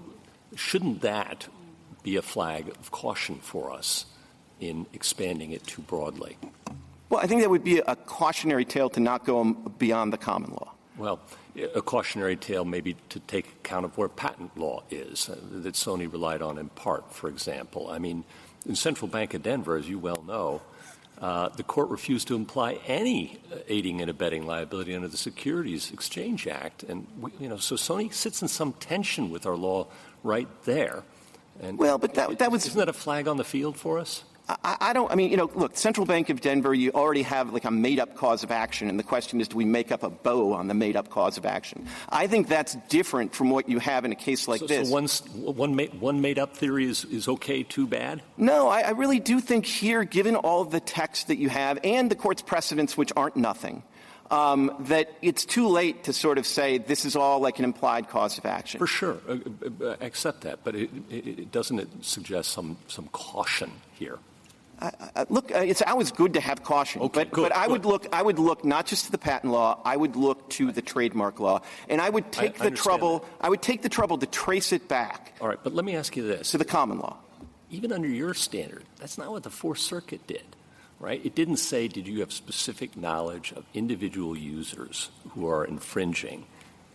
shouldn't that be a flag of caution for us in expanding it too broadly? Well, I think that would be a cautionary tale to not go beyond the common law. Well, a cautionary tale maybe to take account of where patent law is, that Sony relied on in part, for example. I mean, in Central Bank of Denver, as you well know, the court refused to imply any aiding and abetting liability under the Securities Exchange Act. And, so Sony sits in some tension with our law right there. And well, but that was... Isn't that a flag on the field for us? Look, Central Bank of Denver, you already have like a made-up cause of action, and the question is, do we make up a bow on the made-up cause of action? I think that's different from what you have in a case like this. So one made-up theory is okay, too bad? No, I really do think here, given all of the text that you have and the court's precedents, which aren't nothing, that it's too late to sort of say this is all like an implied cause of action. For sure. I accept that. But doesn't it suggest some caution here? Look, it's always good to have caution, but I would look not just to the patent law. I would look to the trademark law, and I would take the trouble. I would take the trouble to trace it back. All right, but let me ask you this: to the common law. Even under your standard, that's not what the Fourth Circuit did, right? It didn't say, did you have specific knowledge of individual users who are infringing,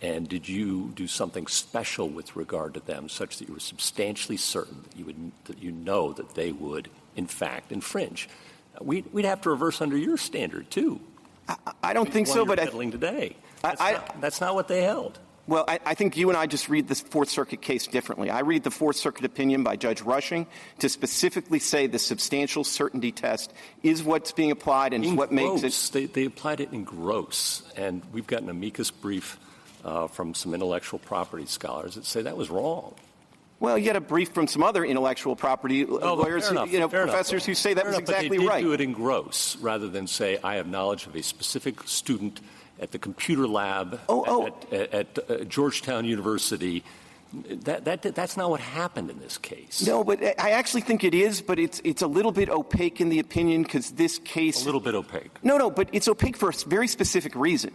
and did you do something special with regard to them, such that you were substantially certain that you know that they would, in fact, infringe. We'd have to reverse under your standard, too. I don't think so, but today. That's not what they held. Well, I think you and I just read the Fourth Circuit case differently. I read the Fourth Circuit opinion by Judge Rushing to specifically say the substantial certainty test is what's being applied and what makes it. They applied it in gross, and we've got an amicus brief from some intellectual property scholars that say that was wrong. Well, you had a brief from some other intellectual property lawyers, professors who say that was exactly right. But they did right. do it in gross rather than say, I have knowledge of a specific student at the computer lab at Georgetown University. That's not what happened in this case. No, but I actually think it is, but it's a little bit opaque in the opinion because this case. A little bit opaque. No, but it's opaque for a very specific reason.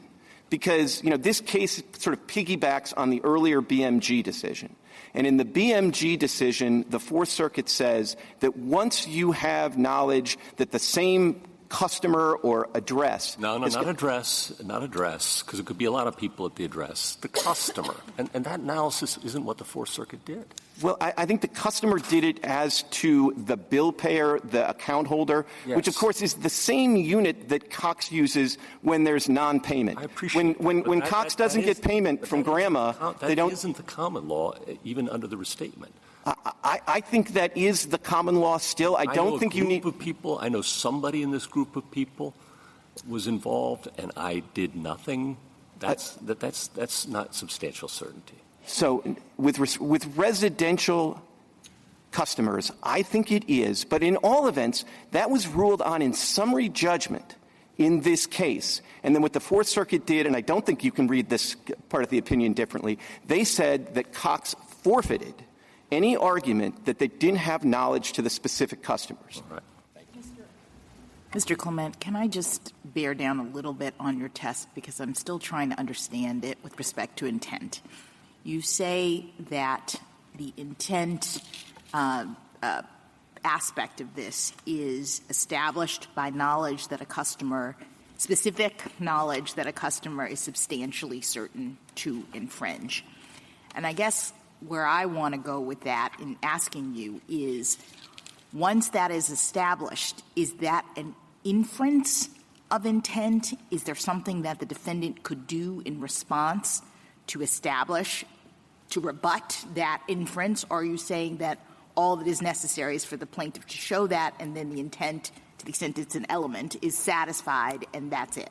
Because, this case sort of piggybacks on the earlier BMG decision. And in the BMG decision, the Fourth Circuit says that once you have knowledge that the same customer or address. No, not address, because it could be a lot of people at the address. The customer. And that analysis isn't what the Fourth Circuit did. Well, I think the customer did it as to the bill payer, the account holder, yes. Which, of course, is the same unit that Cox uses when there's non-payment. I appreciate when Cox doesn't get payment from grandma, they don't. That isn't the common law, even under the restatement. I think that is the common law still. I don't think you need. I know somebody in this group of people was involved, and I did nothing. That's not substantial certainty. So with residential customers, I think it is. But in all events, that was ruled on in summary judgment in this case. And then what the Fourth Circuit did, and I don't think you can read this part of the opinion differently, they said that Cox forfeited any argument that they didn't have knowledge to the specific customers. All right. Mr. Clement, can I just bear down a little bit on your test because I'm still trying to understand it with respect to intent. You say that the intent aspect of this is established by knowledge that specific knowledge that a customer is substantially certain to infringe. And I guess where I want to go with that in asking you is, once that is established, is that an inference of intent? Is there something that the defendant could do in response to rebut that inference? Or are you saying that all that is necessary is for the plaintiff to show that, and then the intent, to the extent it's an element, is satisfied, and that's it?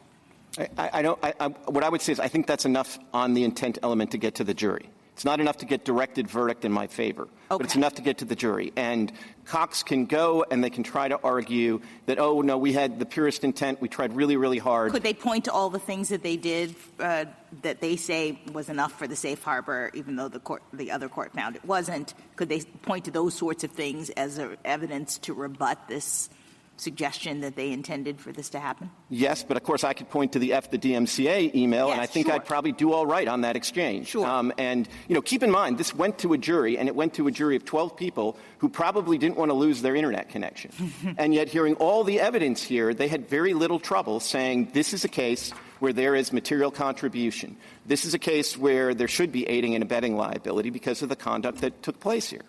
What I would say is I think that's enough on the intent element to get to the jury. It's not enough to get directed verdict in my favor, but it's enough to get to the jury. And Cox can go and they can try to argue that, oh, no, we had the purest intent. We tried really, really hard. Could they point to all the things that they did that they say was enough for the safe harbor, even though the other court found it wasn't? Could they point to those sorts of things as evidence to rebut this suggestion that they intended for this to happen? Yes, but of course I could point to the DMCA email, and I think I'd probably do all right on that exchange. Sure. And, keep in mind, this went to a jury, and it went to a jury of 12 people who probably didn't want to lose their Internet connection. And yet, hearing all the evidence here, they had very little trouble saying this is a case where there is material contribution. This is a case where there should be aiding and abetting liability because of the conduct that took place here.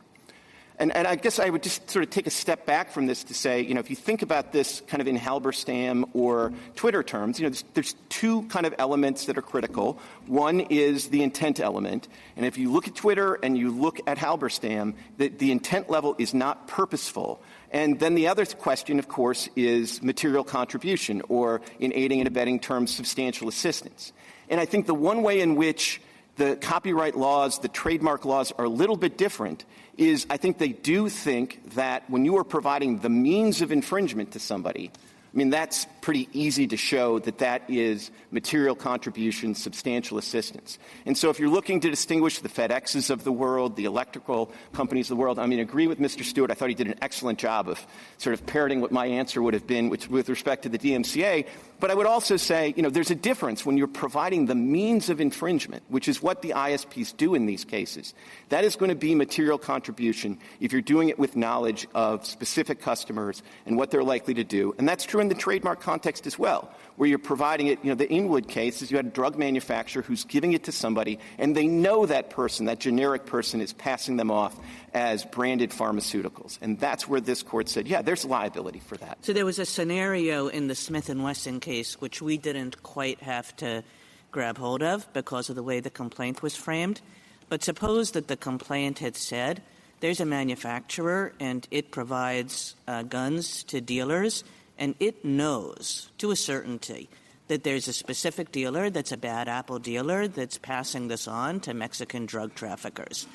And I guess I would just sort of take a step back from this to say, if you think about this kind of in Halberstam or Twitter terms, there's two kind of elements that are critical. One is the intent element. And if you look at Twitter and you look at Halberstam, the intent level is not purposeful. And then the other question, of course, is material contribution, or in aiding and abetting terms, substantial assistance. And I think the one way in which the copyright laws, the trademark laws are a little bit different is I think they do think that when you are providing the means of infringement to somebody, that's pretty easy to show that that is material contribution, substantial assistance. And so if you're looking to distinguish the FedExes of the world, the electrical companies of the world, I mean, agree with Mr. Stewart. I thought he did an excellent job of sort of parroting what my answer would have been with respect to the DMCA. But I would also say, there's a difference when you're providing the means of infringement, which is what the ISPs do in these cases. That is going to be material contribution if you're doing it with knowledge of specific customers and what they're likely to do. And that's true in the trademark context as well, where you're providing it. The Inwood case is you had a drug manufacturer who's giving it to somebody, and they know that person, that generic person, is passing them off as branded pharmaceuticals. And that's where this court said, yeah, there's liability for that. So there was a scenario in the Smith & Wesson case which we didn't quite have to grab hold of because of the way the complaint was framed. But suppose that the complaint had said there's a manufacturer and it provides guns to dealers, and it knows to a certainty that there's a specific dealer that's a bad apple dealer that's passing this on to Mexican drug traffickers.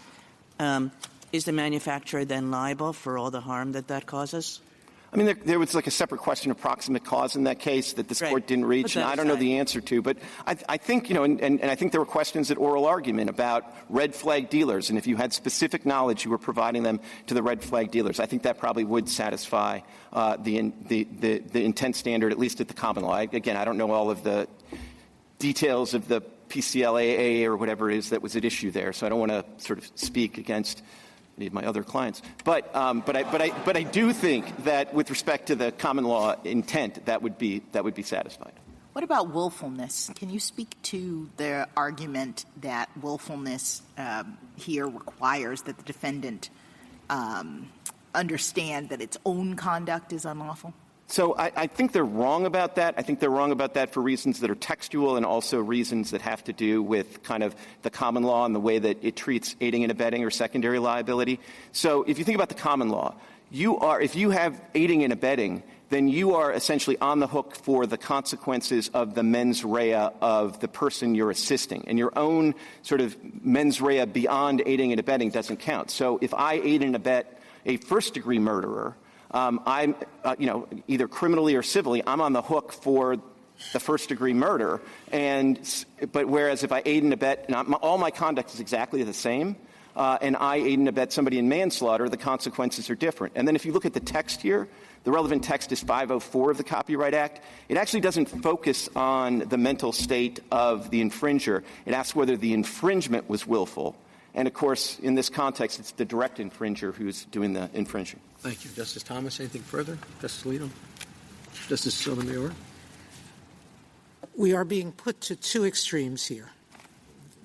Is the manufacturer then liable for all the harm that causes? I mean, there was like a separate question of proximate cause in that case that this court didn't reach, and I don't know the answer to. But I think, and I think there were questions at oral argument about red flag dealers, and if you had specific knowledge, you were providing them to the red flag dealers. I think that probably would satisfy the intent standard, at least at the common law. Again, I don't know all of the details of the PCLAA or whatever it is that was at issue there, so I don't want to sort of speak against any of my other clients. But I do think that with respect to the common law intent, that would be satisfied. What about willfulness? Can you speak to the argument that willfulness here requires that the defendant understand that its own conduct is unlawful? So I think they're wrong about that. I think they're wrong about that for reasons that are textual and also reasons that have to do with kind of the common law and the way that it treats aiding and abetting or secondary liability. So if you think about the common law, if you have aiding and abetting, then you are essentially on the hook for the consequences of the mens rea of the person you're assisting. And your own sort of mens rea beyond aiding and abetting doesn't count. So if I aid and abet a first-degree murderer, I'm, either criminally or civilly, I'm on the hook for the first-degree murder. But whereas if I aid and abet, and all my conduct is exactly the same, and I aid and abet somebody in manslaughter, the consequences are different. And then if you look at the text here, the relevant text is 504 of the Copyright Act. It actually doesn't focus on the mental state of the infringer. It asks whether the infringement was willful. And, of course, in this context, it's the direct infringer who's doing the infringing. Thank you. Justice Thomas, anything further? Justice Alito? Justice Sotomayor? We are being put to two extremes here.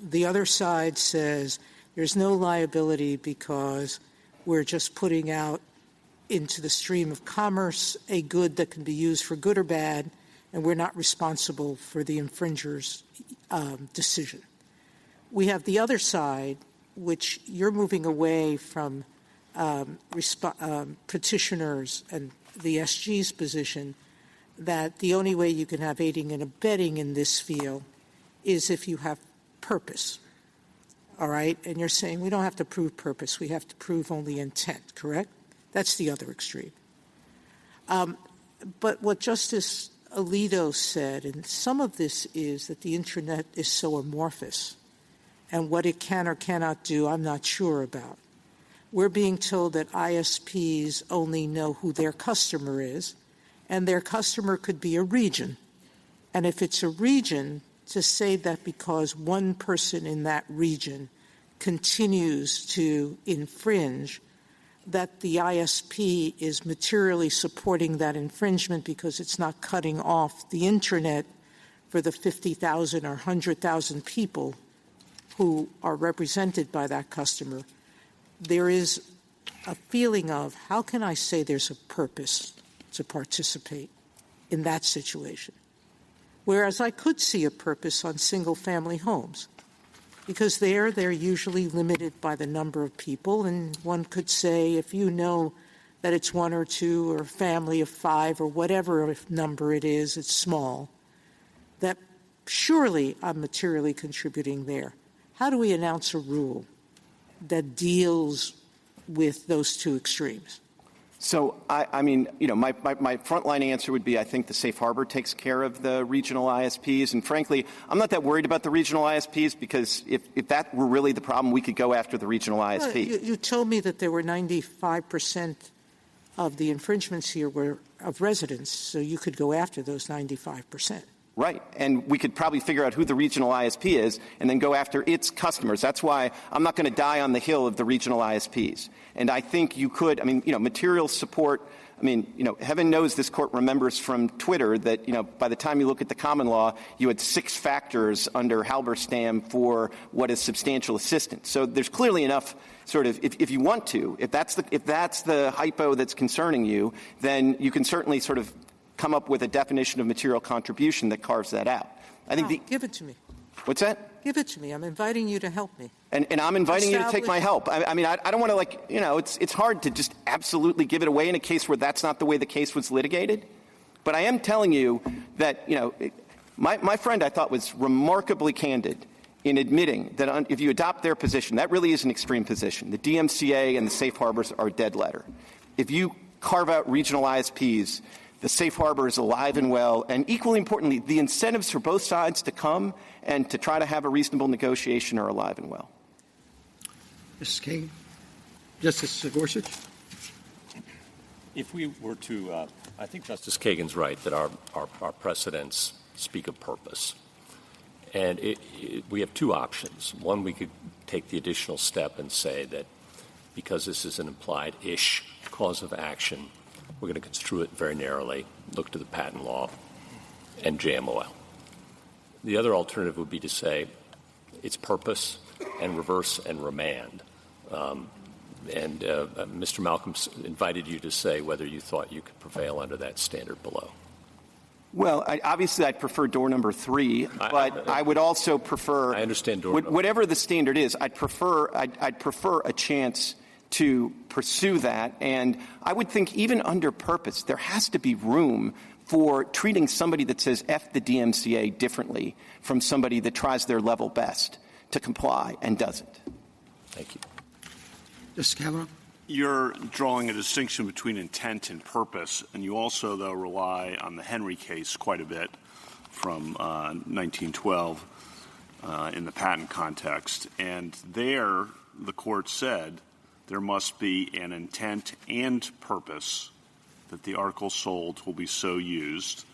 The other side says there's no liability because we're just putting out into the stream of commerce a good that can be used for good or bad, and we're not responsible for the infringer's decision. We have the other side, which you're moving away from petitioners and the SG's position that the only way you can have aiding and abetting in this field is if you have purpose, all right? And you're saying we don't have to prove purpose. We have to prove only intent, correct? That's the other extreme. But what Justice Alito said, and some of this is that the Internet is so amorphous, and what it can or cannot do, I'm not sure about. We're being told that ISPs only know who their customer is, and their customer could be a region. And if it's a region, to say that because one person in that region continues to infringe, that the ISP is materially supporting that infringement because it's not cutting off the Internet for the 50,000 or 100,000 people who are represented by that customer, there is a feeling of how can I say there's a purpose to participate in that situation? Whereas I could see a purpose on single-family homes because they're usually limited by the number of people, and one could say if you know that it's one or two or a family of five or whatever number it is, it's small, that surely I'm materially contributing there. How do we announce a rule that deals with those two extremes? So, I mean, you know, my frontline answer would be I think the safe harbor takes care of the regional ISPs. And frankly, I'm not that worried about the regional ISPs because if that were really the problem, we could go after the regional ISP. Well, you told me that there were 95% of the infringements here were of residents, so you could go after those 95%. Right. And we could probably figure out who the regional ISP is and then go after its customers. That's why I'm not going to die on the hill of the regional ISPs. And I think you could, I mean, you know, material support, I mean, you know, heaven knows this court remembers from Twitter that, you know, by the time you look at the common law, you had 6 factors under Halberstam for what is substantial assistance. So there's clearly enough sort of, if you want to, if that's the hypo that's concerning you, then you can certainly sort of come up with a definition of material contribution that carves that out. I think give it to me. What's that? Give it to me. I'm inviting you to help me. And I'm inviting you to take my help. I mean, I don't want to, like, you know, it's hard to just absolutely give it away in a case where that's not the way the case was litigated. But I am telling you that, you know, my friend I thought was remarkably candid in admitting that if you adopt their position, that really is an extreme position. The DMCA and the safe harbors are a dead letter. If you carve out regional ISPs, the safe harbor is alive and well, and equally importantly, the incentives for both sides to come and to try to have a reasonable negotiation are alive and well. Mrs. Kagan. Justice Gorsuch. If we were to, I think Justice Kagan's right that our precedents speak of purpose. And we have 2 options. One, we could take the additional step and say that because this is an implied-ish cause of action, we're going to construe it very narrowly, look to the patent law, and JMOL. The other alternative would be to say it's purpose and reverse and remand. Mr. Malcolm invited you to say whether you thought you could prevail under that standard below. Well, obviously I'd prefer door number 3, but I would also prefer – I understand door number whatever the standard is, I'd prefer a chance to pursue that. And I would think even under purpose, there has to be room for treating somebody that says F the DMCA differently from somebody that tries their level best to comply and doesn't. Thank you. Justice Kavanaugh. You're drawing a distinction between intent and purpose, and you also, though, rely on the Henry case quite a bit from 1912 in the patent context. And there, the court said there must be an intent and purpose that the article sold will be so used,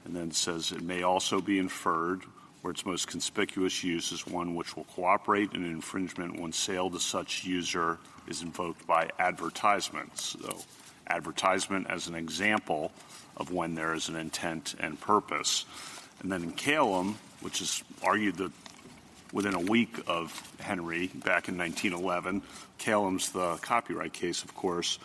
and then says it may also be inferred where its most conspicuous use is one which will cooperate in infringement when sale to such user is invoked by advertisements. So advertisement as an example of when there is an intent and purpose. And then in Calum, which is argued that within a week of Henry back in 1911, Calum's the copyright case, of course.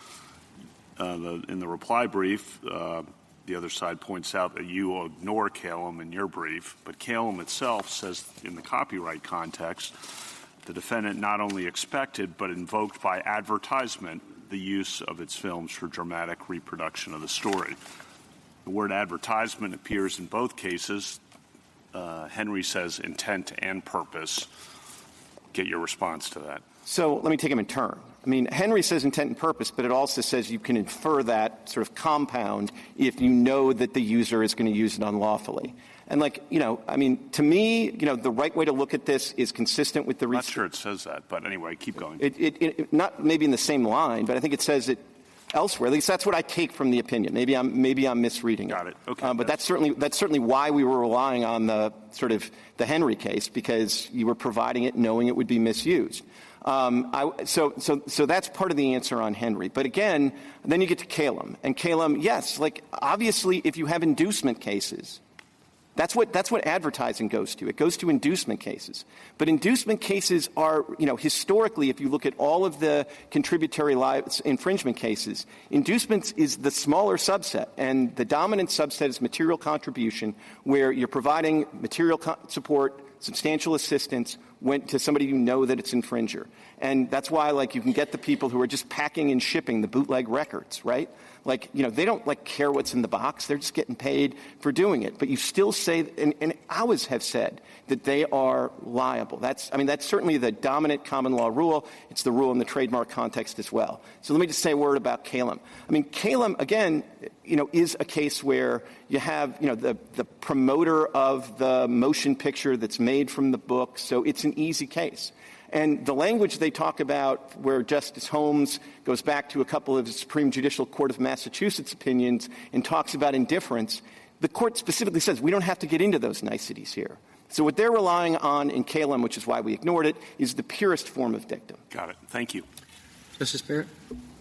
In the reply brief, the other side points out that you ignore Calum in your brief, but Calum itself says in the copyright context, the defendant not only expected but invoked by advertisement the use of its films for dramatic reproduction of the story. The word advertisement appears in both cases. Henry says intent and purpose. Get your response to that. So let me take them in turn. I mean, Henry says intent and purpose, but it also says you can infer that sort of compound if you know that the user is going to use it unlawfully. And, like, you know, I mean, to me, you know, the right way to look at this is consistent with the I'm not sure it says that, but anyway, keep going. It not maybe in the same line, but I think it says it elsewhere. At least that's what I take from the opinion. Maybe I'm misreading it. Got it. Okay. But that's certainly why we were relying on the sort of the Henry case, because you were providing it knowing it would be misused. So that's part of the answer on Henry. But again, then you get to Calum. And Calum, yes, like, obviously if you have inducement cases, that's what advertising goes to. It goes to inducement cases. But inducement cases are, you know, historically, if you look at all of the contributory infringement cases, inducements is the smaller subset. And the dominant subset is material contribution, where you're providing material support, substantial assistance, went to somebody you know that it's infringer. And that's why, like, you can get the people who are just packing and shipping the bootleg records, right? Like, they don't, care what's in the box. They're just getting paid for doing it. But you still say, and I always have said that they are liable. That's certainly the dominant common law rule. It's the rule in the trademark context as well. So let me just say a word about Kalem. Kalem, again, is a case where you have, the promoter of the motion picture that's made from the book. So it's an easy case. And the language they talk about, where Justice Holmes goes back to a couple of the Supreme Judicial Court of Massachusetts opinions and talks about indifference, the court specifically says we don't have to get into those niceties here. So what they're relying on in Kalem, which is why we ignored it, is the purest form of dictum. Got it. Thank you. Justice Barrett?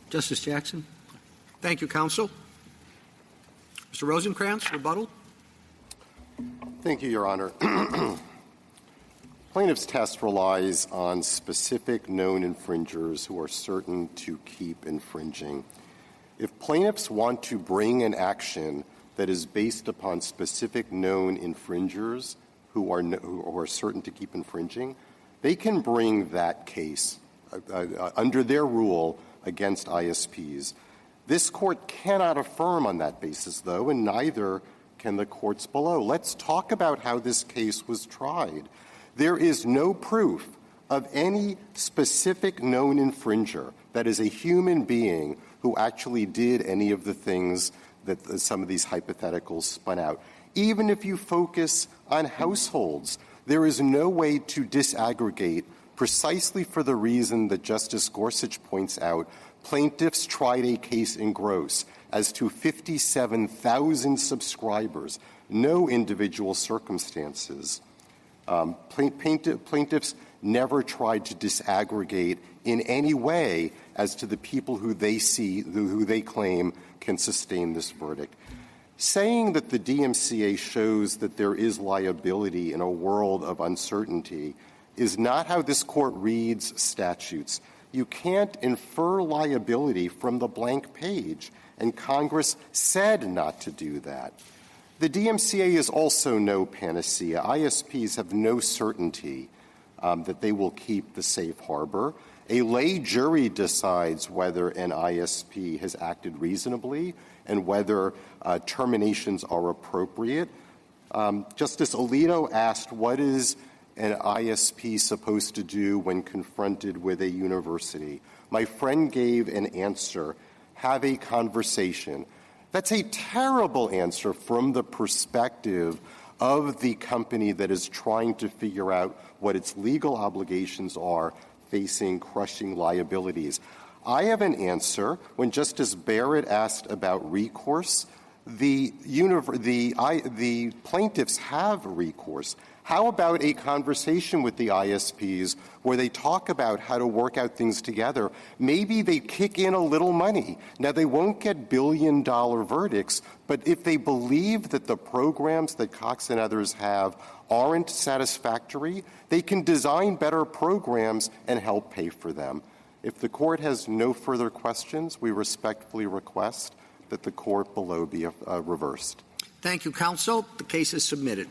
Justice Jackson? Thank you, counsel. Mr. Rosenkranz, rebuttal. Thank you, Your Honor. Plaintiff's test relies on specific known infringers who are certain to keep infringing. If plaintiffs want to bring an action that is based upon specific known infringers who are certain to keep infringing, they can bring that case under their rule against ISPs. This court cannot affirm on that basis, though, and neither can the courts below. Let's talk about how this case was tried. There is no proof of any specific known infringer that is a human being who actually did any of the things that some of these hypotheticals spun out. Even if you focus on households, there is no way to disaggregate precisely for the reason that Justice Gorsuch points out. Plaintiffs tried a case in gross as to 57,000 subscribers, no individual circumstances. Plaintiffs never tried to disaggregate in any way as to the people who they claim can sustain this verdict. Saying that the DMCA shows that there is liability in a world of uncertainty is not how this court reads statutes. You can't infer liability from the blank page, and Congress said not to do that. The DMCA is also no panacea. ISPs have no certainty that they will keep the safe harbor. A lay jury decides whether an ISP has acted reasonably and whether terminations are appropriate. Justice Alito asked, what is an ISP supposed to do when confronted with a university? My friend gave an answer, have a conversation. That's a terrible answer from the perspective of the company that is trying to figure out what its legal obligations are facing crushing liabilities. I have an answer. When Justice Barrett asked about recourse, the plaintiffs have recourse. How about a conversation with the ISPs where they talk about how to work out things together? Maybe they kick in a little money. Now, they won't get billion-dollar verdicts, but if they believe that the programs that Cox and others have aren't satisfactory, they can design better programs and help pay for them. If the court has no further questions, we respectfully request that the court below be reversed. Thank you, counsel. The case is submitted.